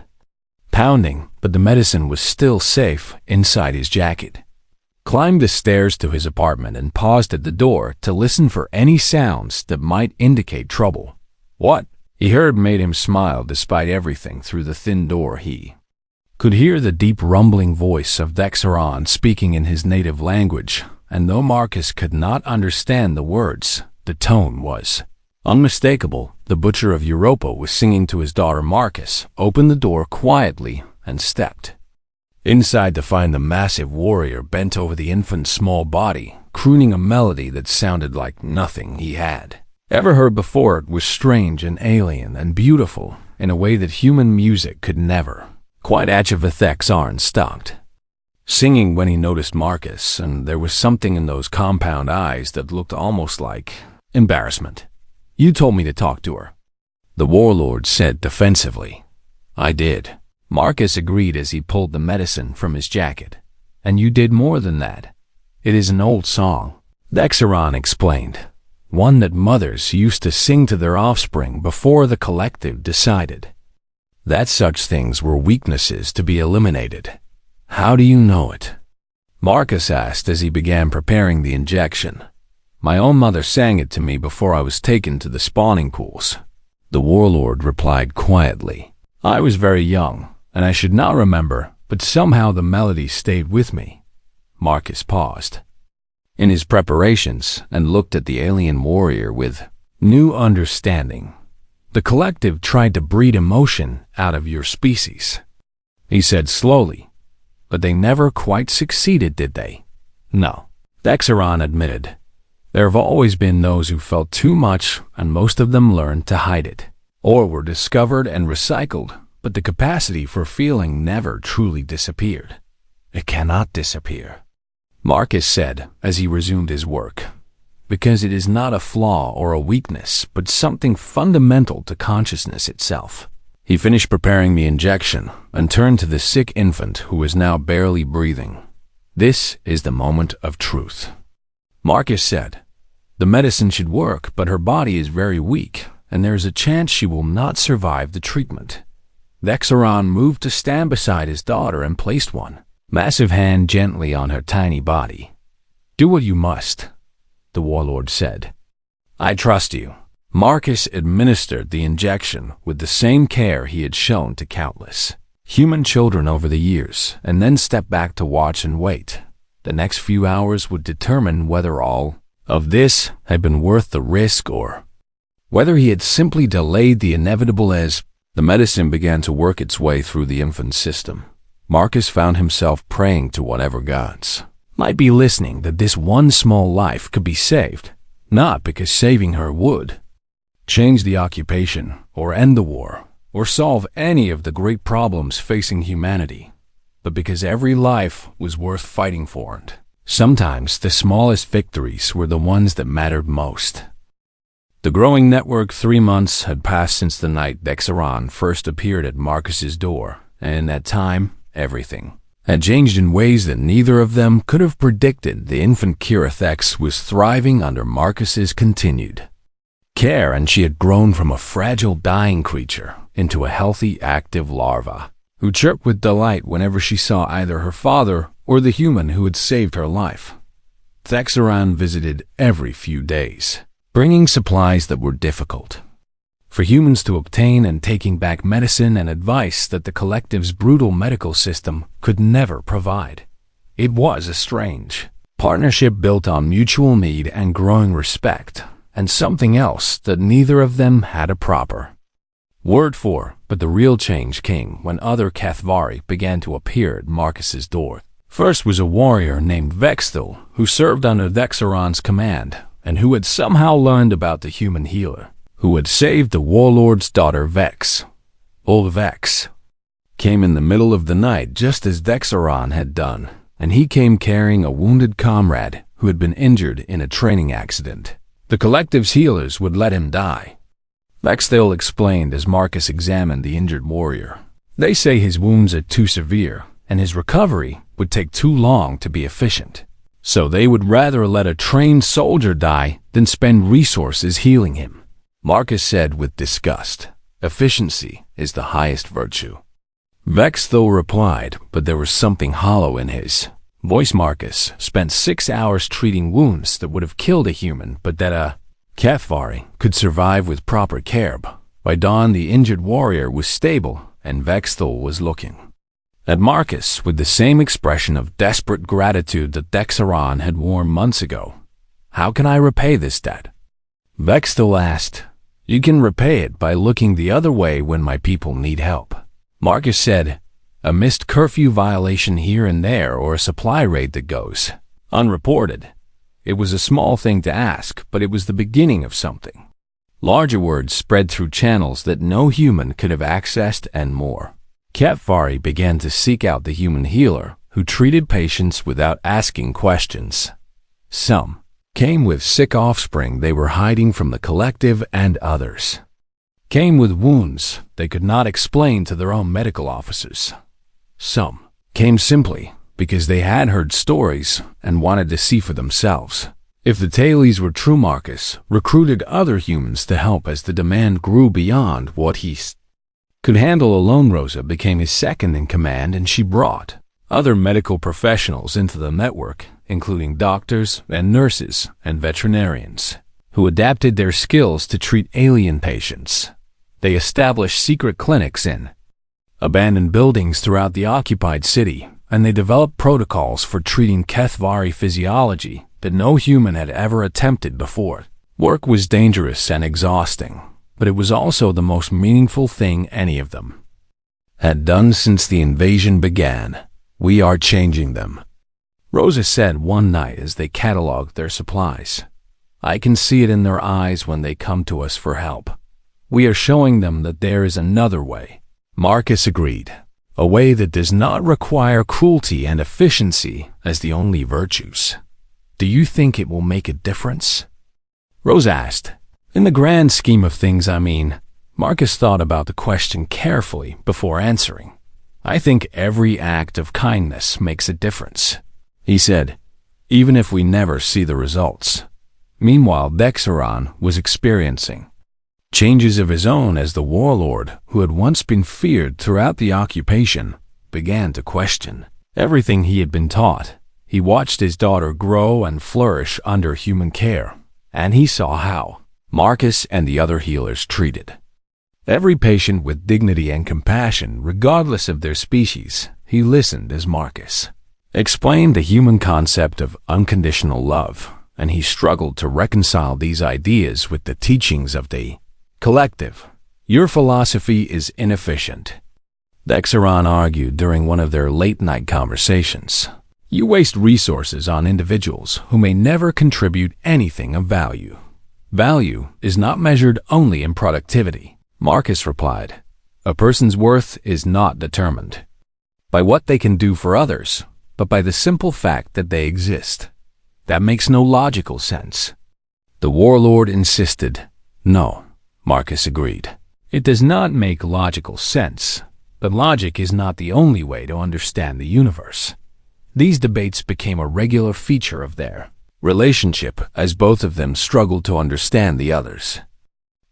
pounding, but the medicine was still safe inside his jacket. Climbed the stairs to his apartment and paused at the door to listen for any sounds that might indicate trouble. What he heard made him smile despite everything. Through the thin door he could hear the deep rumbling voice of Dexeron speaking in his native language, and though Marcus could not understand the words, the tone was unmistakable. The butcher of Europa was singing to his daughter. Marcus opened the door quietly and stepped inside to find the massive warrior bent over the infant's small body, crooning a melody that sounded like nothing he had ever heard before. It was strange and alien and beautiful in a way that human music could never quite. HFY stopped singing when he noticed Marcus, and there was something in those compound eyes that looked almost like embarrassment. You told me to talk to her, the warlord said defensively. I did, Marcus agreed as he pulled the medicine from his jacket. And you did more than that. It is an old song, Dexeron explained, one that mothers used to sing to their offspring before the collective decided that such things were weaknesses to be eliminated. How do you know it? Marcus asked as he began preparing the injection. My own mother sang it to me before I was taken to the spawning pools, the warlord replied quietly. I was very young, and I should not remember, but somehow the melody stayed with me. Marcus paused in his preparations and looked at the alien warrior with new understanding. The collective tried to breed emotion out of your species," he said slowly. "But they never quite succeeded, did they?" "No," Dexeron admitted. "There have always been those who felt too much, and most of them learned to hide it, or were discovered and recycled, but the capacity for feeling never truly disappeared. It cannot disappear," Marcus said as he resumed his work, "because it is not a flaw or a weakness, but something fundamental to consciousness itself." He finished preparing the injection and turned to the sick infant who was now barely breathing. "This is the moment of truth," Marcus said. "The medicine should work, but her body is very weak, and there is a chance she will not survive the treatment." Dexeron moved to stand beside his daughter and placed one massive hand gently on her tiny body. "Do what you must," the warlord said. "I trust you." Marcus administered the injection with the same care he had shown to countless human children over the years, and then stepped back to watch and wait. The next few hours would determine whether all of this had been worth the risk or whether he had simply delayed the inevitable. As the medicine began to work its way through the infant's system, Marcus found himself praying to whatever gods might be listening that this one small life could be saved, not because saving her would change the occupation or end the war or solve any of the great problems facing humanity, but because every life was worth fighting for, and sometimes the smallest victories were the ones that mattered most. The growing network. 3 months had passed since the night Dexeron first appeared at Marcus's door, and in that time, everything had changed in ways that neither of them could have predicted. The infant Kirathex was thriving under Marcus's continued care, and she had grown from a fragile, dying creature into a healthy, active larva who chirped with delight whenever she saw either her father or the human who had saved her life. Dexeron visited every few days, bringing supplies that were difficult for humans to obtain and taking back medicine and advice that the collective's brutal medical system could never provide. It was a strange partnership built on mutual need and growing respect, and something else that neither of them had a proper word for. But the real change came when other Cathvari began to appear at Marcus's door. First was a warrior named Vexthil, who served under Dexeron's command, and who had somehow learned about the human healer who had saved the warlord's daughter. Vex. Old Vex came in the middle of the night just as Dexeron had done, and he came carrying a wounded comrade who had been injured in a training accident. The collective's healers would let him die, Vexthil explained as Marcus examined the injured warrior. "They say his wounds are too severe, and his recovery would take too long to be efficient. So they would rather let a trained soldier die than spend resources healing him," Marcus said with disgust. "Efficiency is the highest virtue," Vexthil replied, but there was something hollow in his voice. Marcus spent 6 hours treating wounds that would have killed a human, but that a Cathvari could survive with proper care. By dawn, the injured warrior was stable, and Vexthil was looking at Marcus with the same expression of desperate gratitude that Dexeron had worn months ago. "How can I repay this debt?" Vexthil asked. "You can repay it by looking the other way when my people need help," Marcus said. "A missed curfew violation here and there, or a supply raid that goes unreported. It was a small thing to ask, but it was the beginning of something. Larger words spread through channels that no human could have accessed, and more. Cathvari began to seek out the human healer, who treated patients without asking questions. Some came with sick offspring they were hiding from the collective, and others came with wounds they could not explain to their own medical officers. Some came simply because they had heard stories and wanted to see for themselves. If the tales were true, Marcus recruited other humans to help as the demand grew beyond what he could handle alone. Rosa became his second in command, and she brought other medical professionals into the network, including doctors and nurses and veterinarians, who adapted their skills to treat alien patients. They established secret clinics in abandoned buildings throughout the occupied city, and they developed protocols for treating Cathvari physiology that no human had ever attempted before. Work was dangerous and exhausting, but it was also the most meaningful thing any of them had done since the invasion began. "We are changing them," Rosa said one night as they cataloged their supplies. "I can see it in their eyes when they come to us for help. We are showing them that there is another way." Marcus agreed. "A way that does not require cruelty and efficiency as the only virtues. Do you think it will make a difference?" Rosa asked. In the grand scheme of things, I mean. Marcus thought about the question carefully before answering. "I think every act of kindness makes a difference," he said, "even if we never see the results." Meanwhile, Dexeron was experiencing changes of his own as the warlord, who had once been feared throughout the occupation, began to question everything he had been taught. He watched his daughter grow and flourish under human care, and he saw how Marcus and the other healers treated every patient with dignity and compassion, regardless of their species. He listened as Marcus explained the human concept of unconditional love, and he struggled to reconcile these ideas with the teachings of the collective. "Your philosophy is inefficient," Dexeron argued during one of their late-night conversations. "You waste resources on individuals who may never contribute anything of value." "Value is not measured only in productivity," Marcus replied. "A person's worth is not determined by what they can do for others, but by the simple fact that they exist." "That makes no logical sense," the warlord insisted. "No," Marcus agreed. "It does not make logical sense, but logic is not the only way to understand the universe." These debates became a regular feature of their relationship as both of them struggled to understand the other's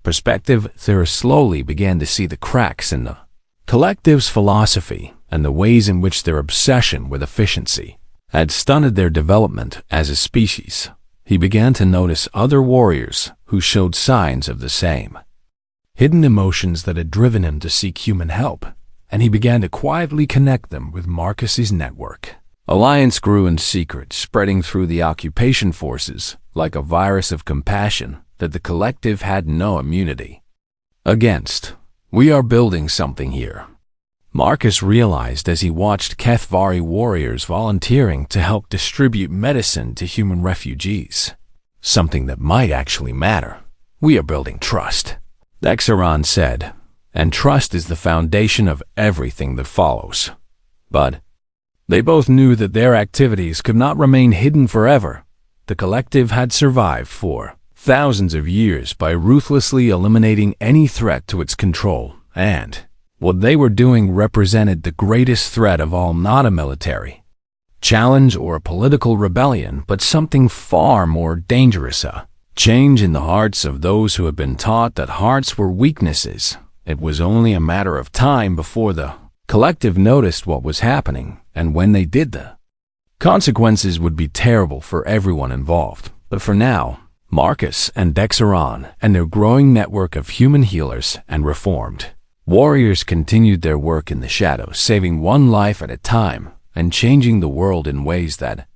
perspective. Theorists slowly began to see the cracks in the collective's philosophy and the ways in which their obsession with efficiency had stunted their development as a species. He began to notice other warriors who showed signs of the same hidden emotions that had driven him to seek human help, and he began to quietly connect them with Marcus's network. Alliance grew in secret, spreading through the occupation forces like a virus of compassion that the collective had no immunity against. "We are building something here," Marcus realized as he watched Kethvari warriors volunteering to help distribute medicine to human refugees. "Something that might actually matter. We are building trust," Dexeron said, "and trust is the foundation of everything that follows." But they both knew that their activities could not remain hidden forever. The collective had survived for thousands of years by ruthlessly eliminating any threat to its control, and what they were doing represented the greatest threat of all, not a military challenge or a political rebellion, but something far more dangerous, a change in the hearts of those who had been taught that hearts were weaknesses. It was only a matter of time before the collective noticed what was happening, and when they did, the consequences would be terrible for everyone involved. But for now, Marcus and Dexeron and their growing network of human healers and reformed warriors continued their work in the shadows, saving one life at a time and changing the world in ways that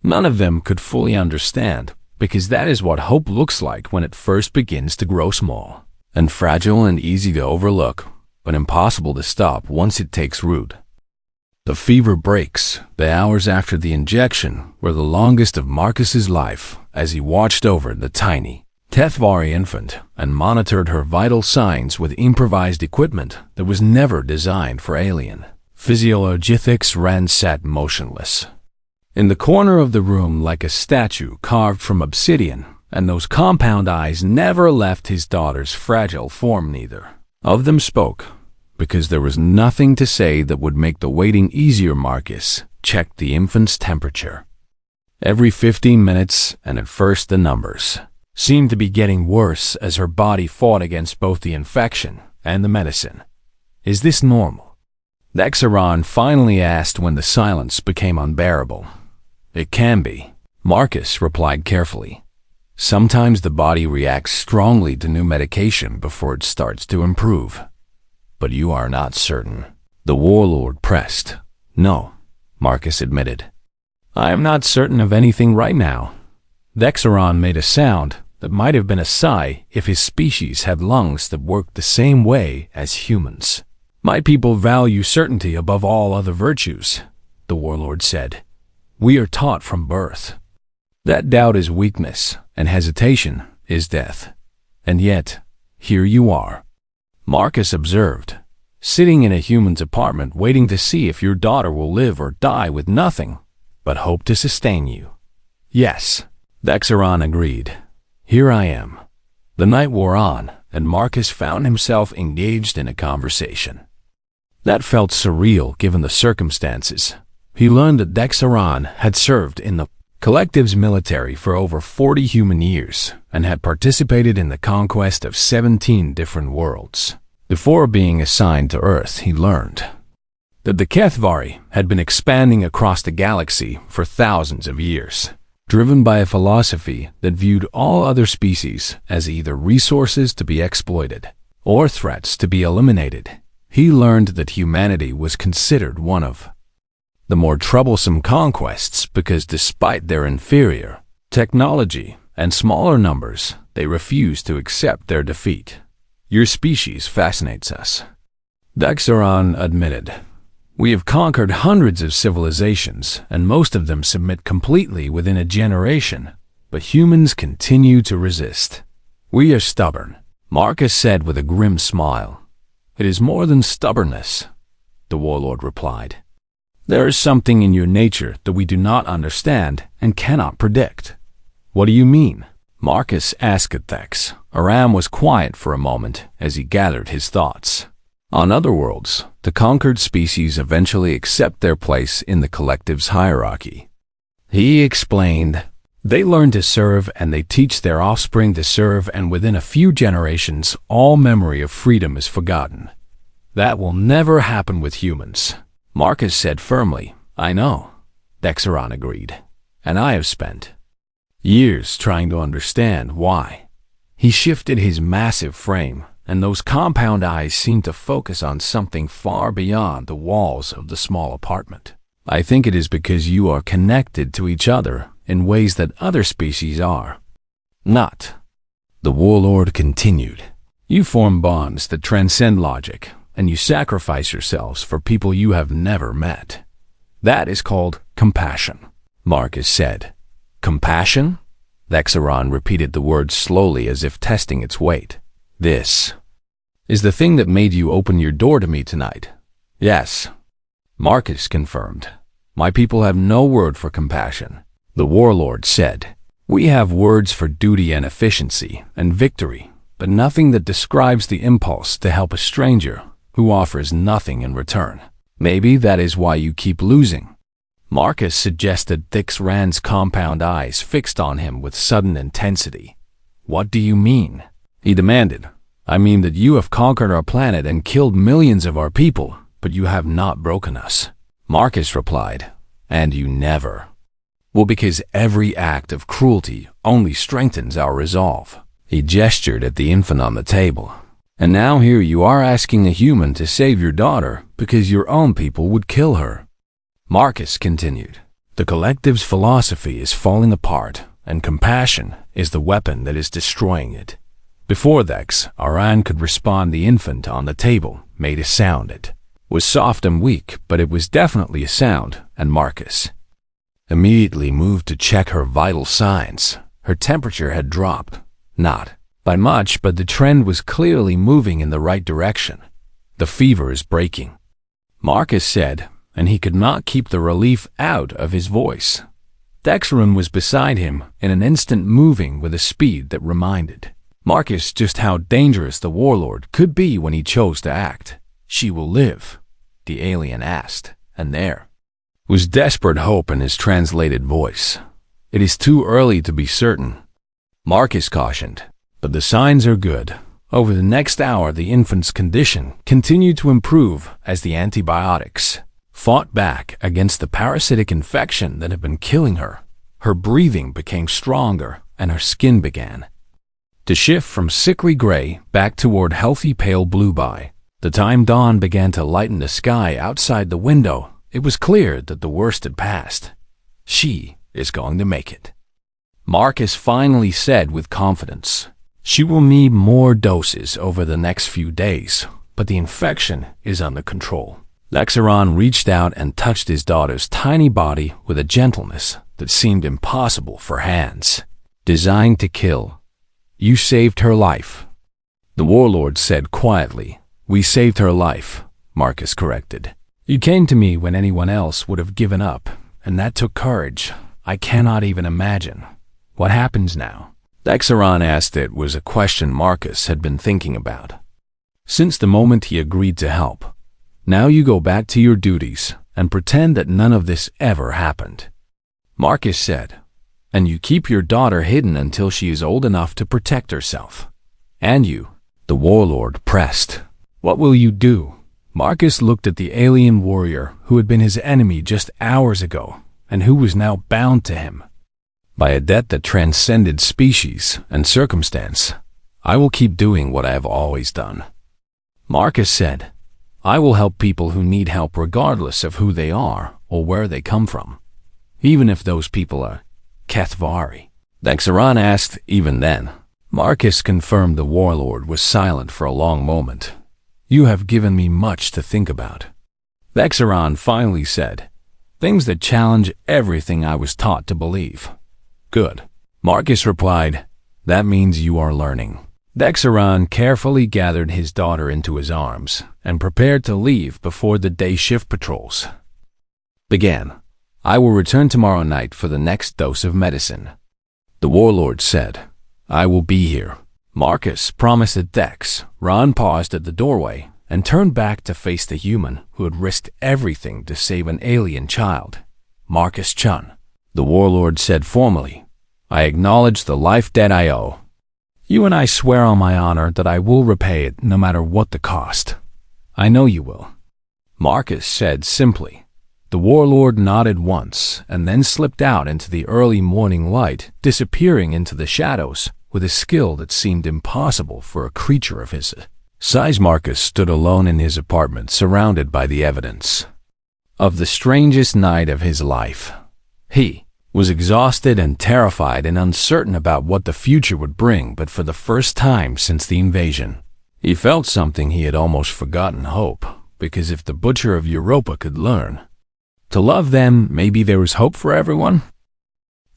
none of them could fully understand, because that is what hope looks like when it first begins to grow small and fragile and easy to overlook, but impossible to stop once it takes root. The fever breaks. The hours after the injection were the longest of Marcus's life as he watched over the tiny Kethvari infant and monitored her vital signs with improvised equipment that was never designed for alien physiologics. Rand sat motionless in the corner of the room like a statue carved from obsidian, and those compound eyes never left his daughter's fragile form. Neither of them spoke, because there was nothing to say that would make the waiting easier. Marcus checked the infant's temperature every 15 minutes, and at first the numbers seemed to be getting worse as her body fought against both the infection and the medicine. "Is this normal?" Dexeron finally asked when the silence became unbearable. "It can be," Marcus replied carefully. "Sometimes the body reacts strongly to new medication before it starts to improve." "But you are not certain?" the warlord pressed. "No," Marcus admitted. "I am not certain of anything right now." Dexeron made a sound that might have been a Psi if his species had lungs that worked the same way as humans. My people value certainty above all other virtues, the warlord said. We are taught from birth that doubt is weakness and hesitation is death. And yet, here you are, Marcus observed, sitting in a human's apartment waiting to see if your daughter will live or die with nothing but hope to sustain you. Yes, Dexeron agreed. Here I am. The night wore on, and Marcus found himself engaged in a conversation that felt surreal given the circumstances. He learned that Dexeron had served in the Collective's military for over 40 human years and had participated in the conquest of 17 different worlds. Before being assigned to Earth, he learned that the Kethvari had been expanding across the galaxy for thousands of years, driven by a philosophy that viewed all other species as either resources to be exploited or threats to be eliminated. He learned that humanity was considered one of the more troublesome conquests because despite their inferior technology and smaller numbers, they refused to accept their defeat. Your species fascinates us, Dexeron admitted. We have conquered hundreds of civilizations, and most of them submit completely within a generation, but humans continue to resist. We are stubborn, Marcus said with a grim smile. It is more than stubbornness, the warlord replied. There is something in your nature that we do not understand and cannot predict. What do you mean? Marcus asked Thex. Aram was quiet for a moment as he gathered his thoughts. On other worlds, the conquered species eventually accept their place in the collective's hierarchy. He explained, they learn to serve and they teach their offspring to serve, and within a few generations, all memory of freedom is forgotten. That will never happen with humans, Marcus said firmly. I know, Dexeron agreed, and I have spent years trying to understand why. He shifted his massive frame, and those compound eyes seemed to focus on something far beyond the walls of the small apartment. I think it is because you are connected to each other in ways that other species are not. The warlord continued. You form bonds that transcend logic, and you sacrifice yourselves for people you have never met. That is called compassion, Marcus said. Compassion? Dexeron repeated the word slowly as if testing its weight. This is the thing that made you open your door to me tonight. Yes, Marcus confirmed. My people have no word for compassion, the warlord said. We have words for duty and efficiency and victory, but nothing that describes the impulse to help a stranger who offers nothing in return. Maybe that is why you keep losing. Marcus suggested. Dexeron's compound eyes fixed on him with sudden intensity. What do you mean? He demanded. I mean that you have conquered our planet and killed millions of our people, but you have not broken us, Marcus replied. And you never. Well, because every act of cruelty only strengthens our resolve. He gestured at the infant on the table. And now here you are asking a human to save your daughter because your own people would kill her. Marcus continued. The collective's philosophy is falling apart, and compassion is the weapon that is destroying it. Before Dex, Aran could respond. The infant on the table made a sound. It was soft and weak, but it was definitely a sound, and Marcus immediately moved to check her vital signs. Her temperature had dropped, not by much, but the trend was clearly moving in the right direction. The fever is breaking, Marcus said, and he could not keep the relief out of his voice. Dexeron was beside him in an instant, moving with a speed that reminded Marcus just how dangerous the warlord could be when he chose to act. She will live, the alien asked, and there was desperate hope in his translated voice. It is too early to be certain, Marcus cautioned, but the signs are good. Over the next hour, the infant's condition continued to improve as the antibiotics fought back against the parasitic infection that had been killing her. Her breathing became stronger, and her skin began to shift from sickly gray back toward healthy pale blue. By the time dawn began to lighten the sky outside the window, it was clear that the worst had passed. She is going to make it, Marcus finally said with confidence. She will need more doses over the next few days, but the infection is under control. Lexeron reached out and touched his daughter's tiny body with a gentleness that seemed impossible for hands. Designed to kill. You saved her life. The warlord said quietly. We saved her life, Marcus corrected. You came to me when anyone else would have given up, and that took courage. I cannot even imagine. What happens now? Lexeron asked. It was a question Marcus had been thinking about since the moment he agreed to help. Now you go back to your duties and pretend that none of this ever happened. Marcus said, and you keep your daughter hidden until she is old enough to protect herself. And you, the warlord pressed. What will you do? Marcus looked at the alien warrior who had been his enemy just hours ago and who was now bound to him by a debt that transcended species and circumstance. I will keep doing what I have always done. Marcus said, I will help people who need help regardless of who they are or where they come from, even if those people are Kethvari. Lexeron asked even then. Marcus confirmed. The warlord was silent for a long moment. You have given me much to think about. Lexeron finally said, things that challenge everything I was taught to believe. Good. Marcus replied, that means you are learning. Lexeron carefully gathered his daughter into his arms and prepared to leave before the day shift patrols began. I will return tomorrow night for the next dose of medicine. The warlord said, I will be here. Marcus promised at Dex. Ron paused at the doorway and turned back to face the human who had risked everything to save an alien child. Marcus Chun. The warlord said formally, I acknowledge the life debt I owe. You and I swear on my honor that I will repay it no matter what the cost. I know you will. Marcus said simply. The warlord nodded once and then slipped out into the early morning light, disappearing into the shadows with a skill that seemed impossible for a creature of his size. Marcus stood alone in his apartment, surrounded by the evidence of the strangest night of his life. He was exhausted and terrified and uncertain about what the future would bring, but for the first time since the invasion, he felt something he had almost forgotten: hope. Because if the Butcher of Europa could learn to love them, maybe there was hope for everyone.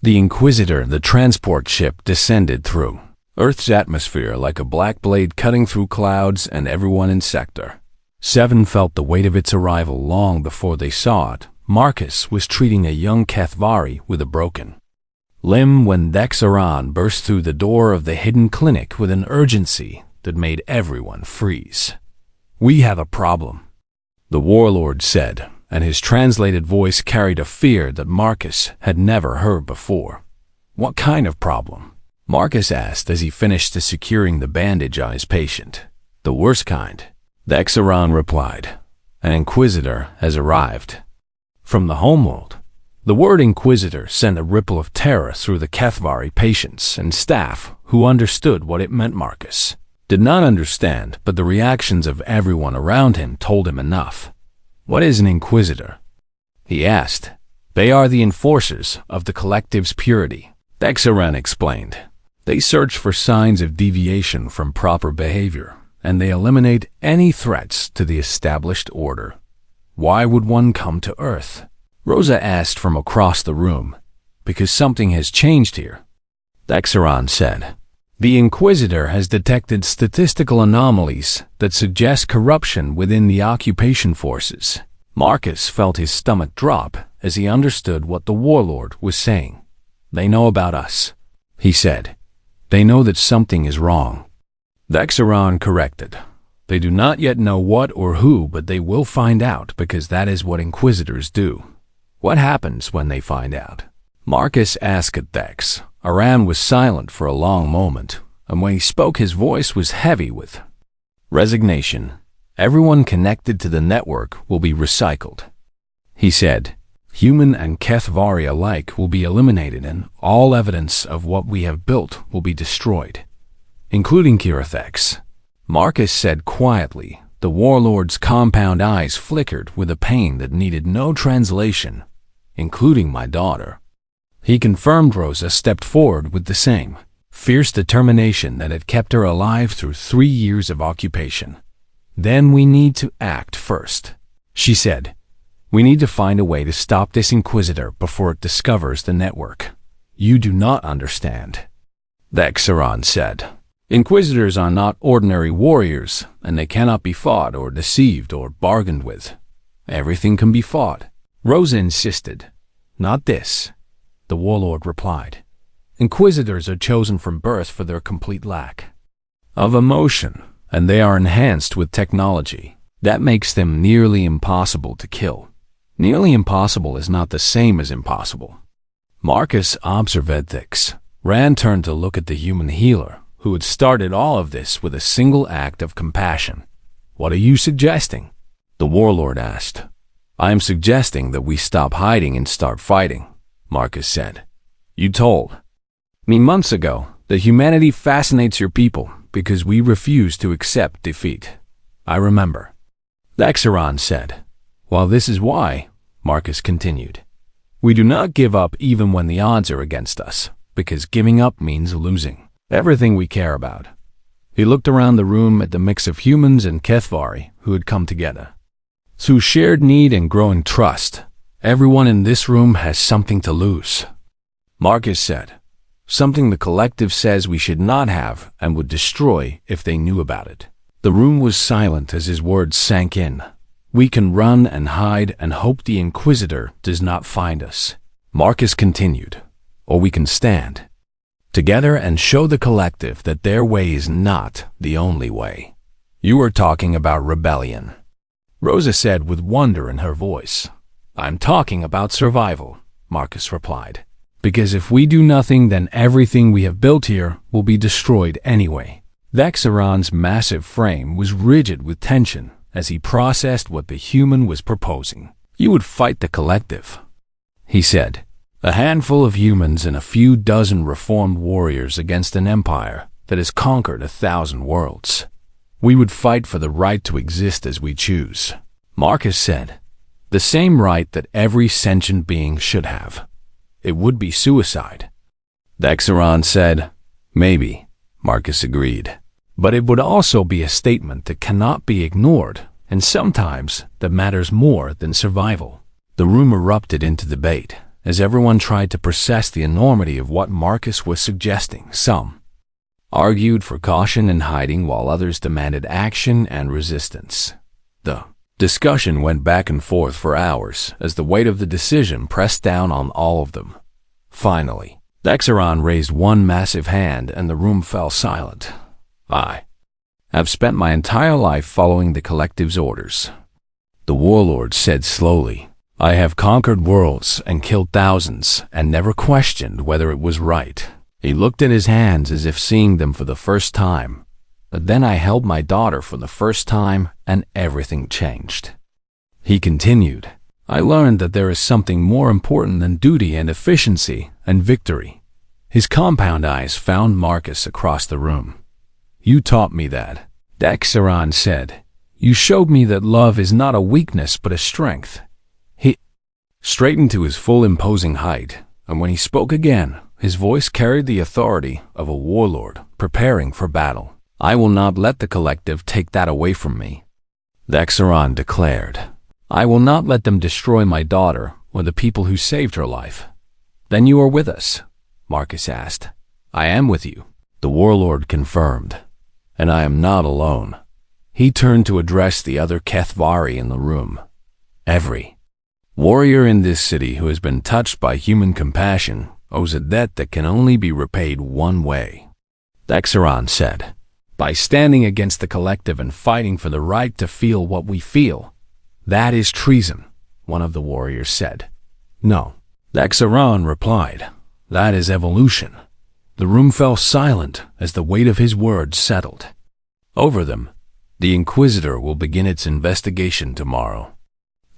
The Inquisitor, the transport ship, descended through Earth's atmosphere like a black blade cutting through clouds, and everyone in Sector 7 felt the weight of its arrival long before they saw it. Marcus was treating a young Kethvari with a broken limb when Lexeron burst through the door of the hidden clinic with an urgency that made everyone freeze. We have a problem, the warlord said, and his translated voice carried a fear that Marcus had never heard before. What kind of problem? Marcus asked as he finished securing the bandage on his patient. The worst kind, Lexeron replied. An Inquisitor has arrived from the homeworld. The word Inquisitor sent a ripple of terror through the Kethvari patients and staff who understood what it meant. Marcus did not understand, but the reactions of everyone around him told him enough. What is an Inquisitor? He asked. They are the enforcers of the collective's purity, Lexeron explained. They search for signs of deviation from proper behavior, and they eliminate any threats to the established order. Why would one come to Earth? Rosa asked from across the room. Because something has changed here, Lexeron said. The Inquisitor has detected statistical anomalies that suggest corruption within the occupation forces. Marcus felt his stomach drop as he understood what the warlord was saying. They know about us, he said. They know that something is wrong. Lexeron corrected. They do not yet know what or who, but they will find out, because that is what Inquisitors do. What happens when they find out? Marcus asked at Dex. Aran was silent for a long moment, and when he spoke his voice was heavy with resignation. Everyone connected to the network will be recycled, he said. Human and Kethvari alike will be eliminated, and all evidence of what we have built will be destroyed, including Kirathex. Marcus said quietly. The warlord's compound eyes flickered with a pain that needed no translation, including my daughter. He confirmed. Rosa stepped forward with the same fierce determination that had kept her alive through 3 years of occupation. "Then we need to act first," she said. "We need to find a way to stop this Inquisitor before it discovers the network." "You do not understand," Vexaron said. "Inquisitors are not ordinary warriors, and they cannot be fought or deceived or bargained with. Everything can be fought." Rosa insisted. "Not this," the warlord replied. "Inquisitors are chosen from birth for their complete lack of emotion, and they are enhanced with technology. That makes them nearly impossible to kill. Nearly impossible is not the same as impossible." Marcus Observethics turned to look at the human healer, who had started all of this with a single act of compassion. "What are you suggesting?" the warlord asked. "I am suggesting that we stop hiding and start fighting," Marcus said. "You told me months ago that humanity fascinates your people because we refuse to accept defeat." "I remember," Vexaron said. "Well, this is why," Marcus continued. "We do not give up even when the odds are against us, because giving up means losing everything we care about." He looked around the room at the mix of humans and Kethvari who had come together. Through shared need and growing trust, everyone in this room has something to lose, Marcus said. "Something the collective says we should not have and would destroy if they knew about it." The room was silent as his words sank in. "We can run and hide and hope the Inquisitor does not find us," Marcus continued. "Or we can stand together and show the collective that their way is not the only way." "You are talking about rebellion," Rosa said with wonder in her voice. "I'm talking about survival," Marcus replied. "Because if we do nothing, then everything we have built here will be destroyed anyway." Vexaron's massive frame was rigid with tension as he processed what the human was proposing. "You would fight the collective," he said. "A handful of humans and a few dozen reformed warriors against an empire that has conquered 1,000 worlds. We would fight for the right to exist as we choose," Marcus said. "The same right that every sentient being should have. It would be suicide," Vexaron said. "Maybe," Marcus agreed. "But it would also be a statement that cannot be ignored, and sometimes that matters more than survival." The room erupted into debate as everyone tried to process the enormity of what Marcus was suggesting. Some argued for caution and hiding, while others demanded action and resistance. The discussion went back and forth for hours as the weight of the decision pressed down on all of them. Finally, Vexaron raised one massive hand and the room fell silent. "I have spent my entire life following the collective's orders," the warlord said slowly. "I have conquered worlds and killed thousands and never questioned whether it was right." He looked at his hands as if seeing them for the first time. "But then I held my daughter for the first time and everything changed." He continued, "I learned that there is something more important than duty and efficiency and victory." His compound eyes found Marcus across the room. "You taught me that," Vexaron said. "You showed me that love is not a weakness but a strength." He straightened to his full imposing height, and when he spoke again, his voice carried the authority of a warlord preparing for battle. "I will not let the collective take that away from me," Vexaron declared. "I will not let them destroy my daughter or the people who saved her life." "Then you are with us?" Marcus asked. "I am with you," the warlord confirmed. "And I am not alone." He turned to address the other Kethvari in the room. "Every warrior in this city who has been touched by human compassion owes a debt that can only be repaid one way," Vexaron said. "By standing against the collective and fighting for the right to feel what we feel." "That is treason," one of the warriors said. "No," Vexaron replied. "That is evolution." The room fell silent as the weight of his words settled over them. "The Inquisitor will begin its investigation tomorrow,"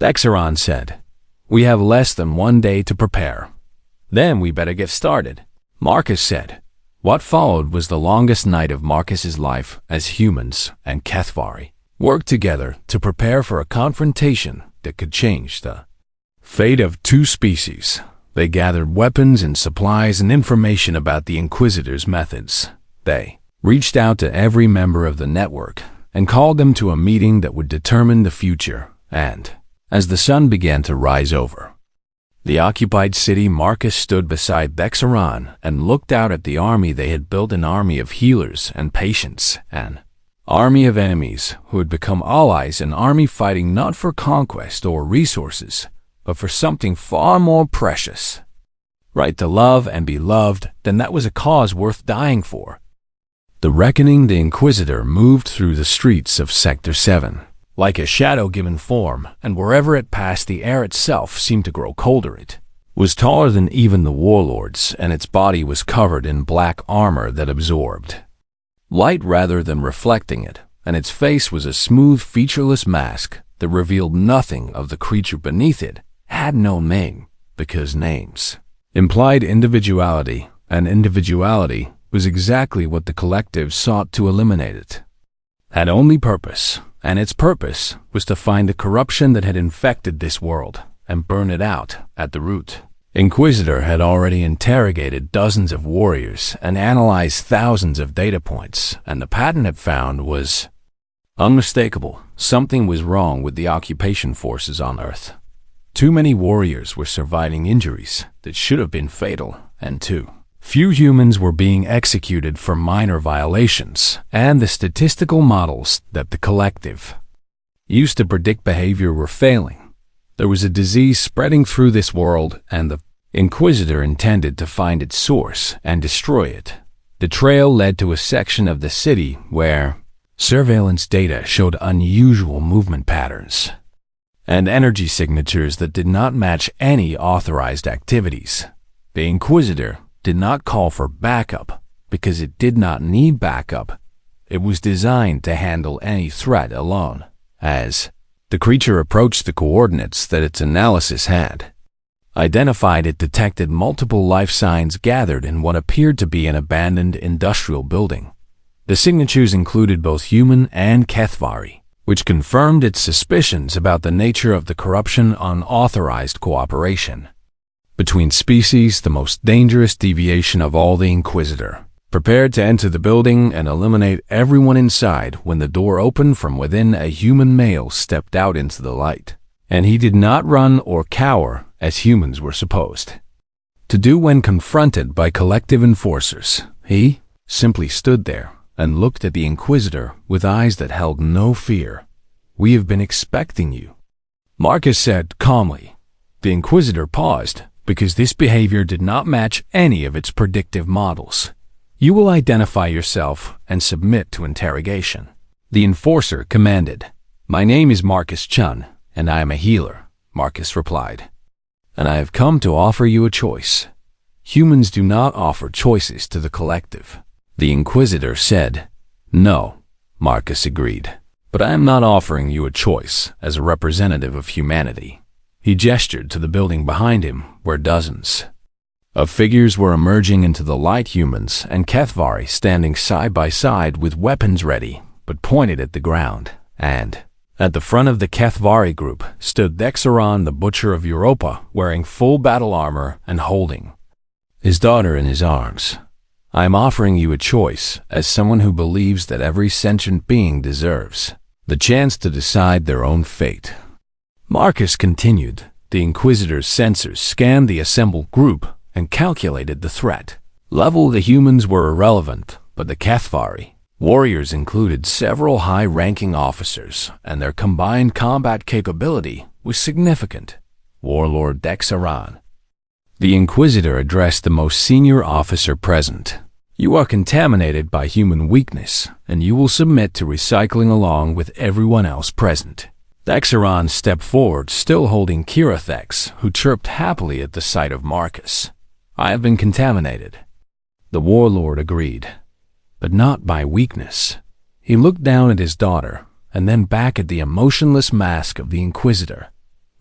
Vexaron said. "We have less than 1 day to prepare." "Then we better get started," Marcus said. What followed was the longest night of Marcus's life as humans and Kethvari worked together to prepare for a confrontation that could change the fate of 2 species. They gathered weapons and supplies and information about the Inquisitor's methods. They reached out to every member of the network and called them to a meeting that would determine the future. And as the sun began to rise over the occupied city, Marcus stood beside Bexaron and looked out at the army they had built, an army of healers and patients, an army of enemies who had become allies, an army fighting not for conquest or resources, but for something far more precious. Right to love and be loved, then that was a cause worth dying for. The reckoning, the Inquisitor moved through the streets of Sector 7. Like a shadow given form, and wherever it passed the air itself seemed to grow colder. It was taller than even the warlords, and its body was covered in black armor that absorbed light rather than reflecting it, and its face was a smooth, featureless mask that revealed nothing of the creature beneath. It had no name, because names implied individuality, and individuality was exactly what the collective sought to eliminate. It had only purpose, and its purpose was to find the corruption that had infected this world and burn it out at the root. Inquisitor had already interrogated dozens of warriors and analyzed thousands of data points, and the pattern it found was unmistakable. Something was wrong with the occupation forces on Earth. Too many warriors were surviving injuries that should have been fatal, and too few humans were being executed for minor violations, and the statistical models that the collective used to predict behavior were failing. There was a disease spreading through this world, and the Inquisitor intended to find its source and destroy it. The trail led to a section of the city where surveillance data showed unusual movement patterns and energy signatures that did not match any authorized activities. The Inquisitor did not call for backup because it did not need backup. It was designed to handle any threat alone. As the creature approached the coordinates that its analysis had identified, it detected multiple life signs gathered in what appeared to be an abandoned industrial building. The signatures included both human and Kethvari, which confirmed its suspicions about the nature of the corruption, unauthorized cooperation between species, the most dangerous deviation of all. The Inquisitor prepared to enter the building and eliminate everyone inside when the door opened from within. A human male stepped out into the light, and he did not run or cower as humans were supposed to do when confronted by collective enforcers. He simply stood there and looked at the Inquisitor with eyes that held no fear. "We have been expecting you," Marcus said calmly. The Inquisitor paused, because this behavior did not match any of its predictive models. "You will identify yourself and submit to interrogation," the enforcer commanded. "My name is Marcus Chun, and I am a healer," Marcus replied. "And I have come to offer you a choice." "Humans do not offer choices to the collective," the Inquisitor said. "No," Marcus agreed. "But I am not offering you a choice as a representative of humanity." He gestured to the building behind him, where dozens of figures were emerging into the light, humans and Kethvari standing side by side with weapons ready, but pointed at the ground. And at the front of the Kethvari group stood Dexaron, the Butcher of Europa, wearing full battle armor and holding his daughter in his arms. "I am offering you a choice as someone who believes that every sentient being deserves the chance to decide their own fate." Marcus continued. The Inquisitor's sensors scanned the assembled group and calculated the threat level. The humans were irrelevant, but the Kethvari warriors included several high-ranking officers, and their combined combat capability was significant. Warlord Dexaron, the Inquisitor addressed the most senior officer present. "You are contaminated by human weakness, and you will submit to recycling along with everyone else present." Dexaron stepped forward, still holding Kirathex, who chirped happily at the sight of Marcus. "I have been contaminated," the warlord agreed, "but not by weakness." He looked down at his daughter, and then back at the emotionless mask of the Inquisitor.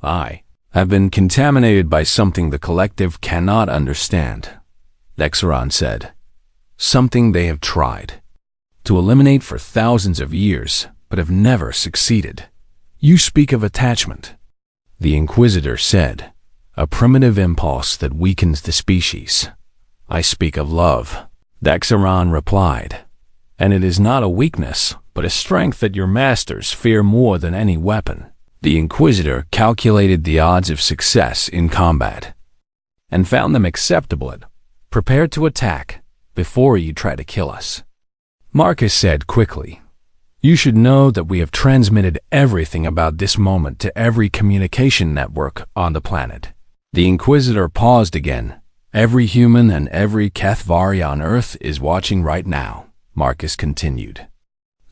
"I have been contaminated by something the collective cannot understand," Dexaron said. "Something they have tried to eliminate for thousands of years, but have never succeeded." "You speak of attachment," the Inquisitor said. a primitive impulse that weakens the species. I speak of love. Dexaron replied, and it is not a weakness, but a strength that your masters fear more than any weapon. The Inquisitor calculated the odds of success in combat and found them acceptable. Prepared to attack before you try to kill us. Marcus said quickly, you should know that we have transmitted everything about this moment to every communication network on the planet. The Inquisitor paused again. Every human and every HFY on Earth is watching right now, Marcus continued.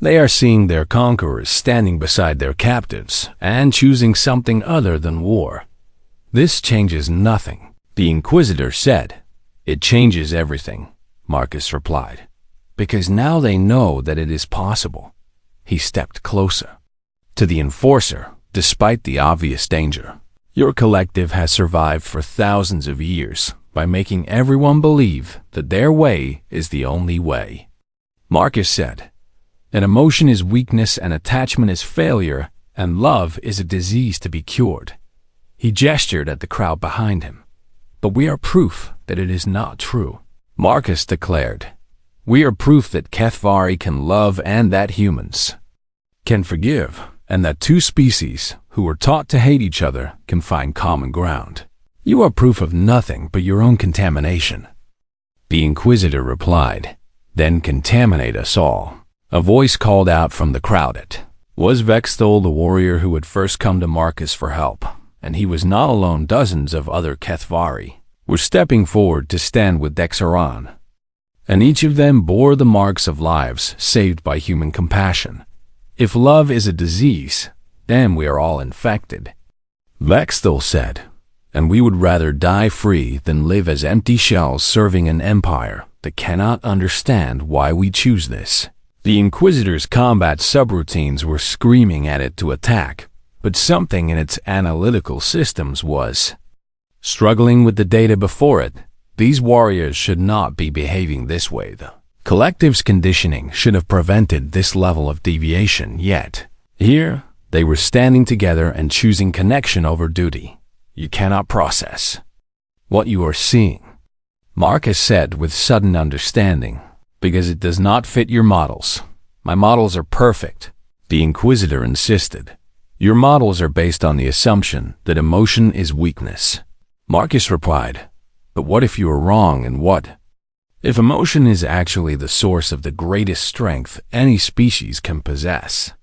They are seeing their conquerors standing beside their captives and choosing something other than war. This changes nothing, the Inquisitor said. It changes everything, Marcus replied, because now they know that it is possible. He stepped closer to the Enforcer, despite the obvious danger. Your collective has survived for thousands of years by making everyone believe that their way is the only way. Marcus said, an emotion is weakness and attachment is failure, and love is a disease to be cured. He gestured at the crowd behind him. But we are proof that it is not true, Marcus declared. We are proof that HFY can love and that humans can forgive, and that two species who were taught to hate each other can find common ground. You are proof of nothing but your own contamination. The Inquisitor replied, then contaminate us all. A voice called out from the crowd. It was Vexthol, the warrior who had first come to Marcus for help, and he was not alone. Dozens of other HFY were stepping forward to stand with Dexaron, and each of them bore the marks of lives saved by human compassion. If love is a disease, then we are all infected, Vexthol said, and we would rather die free than live as empty shells serving an empire that cannot understand why we choose this. The Inquisitor's combat subroutines were screaming at it to attack, but something in its analytical systems was struggling with the data before it. These warriors should not be behaving this way. The collective's conditioning should have prevented this level of deviation, yet here they were standing together and choosing connection over duty. You cannot process what you are seeing, Marcus said with sudden understanding, because it does not fit your models. My models are perfect, the Inquisitor insisted. Your models are based on the assumption that emotion is weakness. Marcus replied, but what if you are wrong, and what if emotion is actually the source of the greatest strength any species can possess?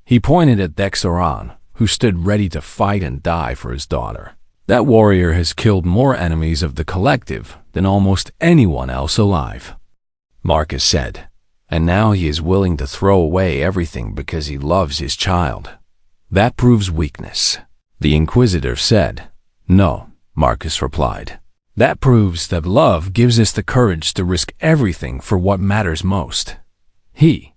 He pointed at Dexaron, who stood ready to fight and die for his daughter. That warrior has killed more enemies of the collective than almost anyone else alive, Marcus said, and now he is willing to throw away everything because he loves his child. That proves weakness, the Inquisitor said. No, Marcus replied. That proves that love gives us the courage to risk everything for what matters most. He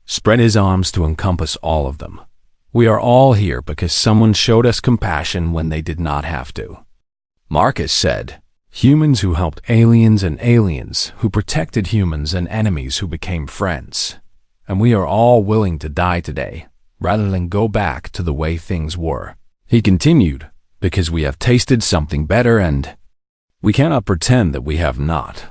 spread his arms to encompass all of them. We are all here because someone showed us compassion when they did not have to, Marcus said. Humans who helped aliens and aliens who protected humans and enemies who became friends. And we are all willing to die today, rather than go back to the way things were. He continued, because we have tasted something better and we cannot pretend that we have not.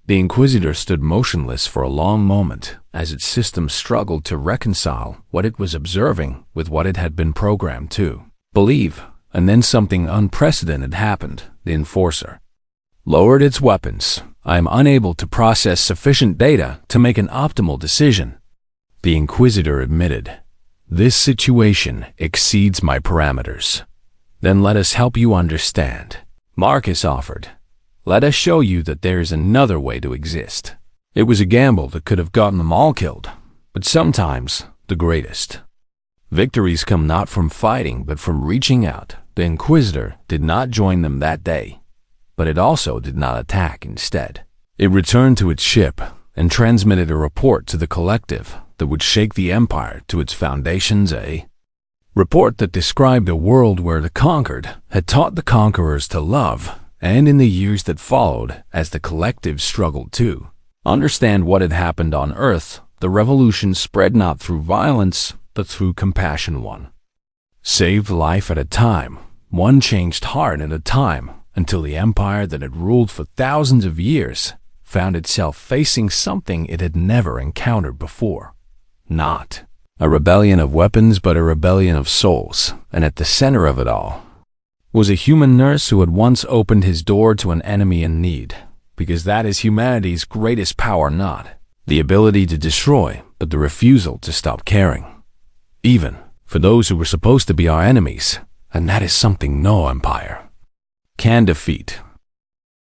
The Inquisitor stood motionless for a long moment as its system struggled to reconcile what it was observing with what it had been programmed to believe, and then something unprecedented happened. The Enforcer lowered its weapons. I am unable to process sufficient data to make an optimal decision, the Inquisitor admitted. This situation exceeds my parameters. Then let us help you understand, Marcus offered. Let us show you that there is another way to exist. It was a gamble that could have gotten them all killed, but sometimes the greatest victories come not from fighting but from reaching out. The Inquisitor did not join them that day, but it also did not attack instead. It returned to its ship and transmitted a report to the collective that would shake the Empire to its foundations, a report that described a world where the conquered had taught the conquerors to love, and in the years that followed, as the collective struggled to understand what had happened on Earth, the revolution spread not through violence, but through compassion. One saved life at a time, One changed heart at a time until the empire that had ruled for thousands of years found itself facing something it had never encountered before. Not a rebellion of weapons, but a rebellion of souls, and at the center of it all was a human nurse who had once opened his door to an enemy in need, because that is humanity's greatest power, not the ability to destroy, but the refusal to stop caring, even for those who were supposed to be our enemies, and that is something no empire can defeat.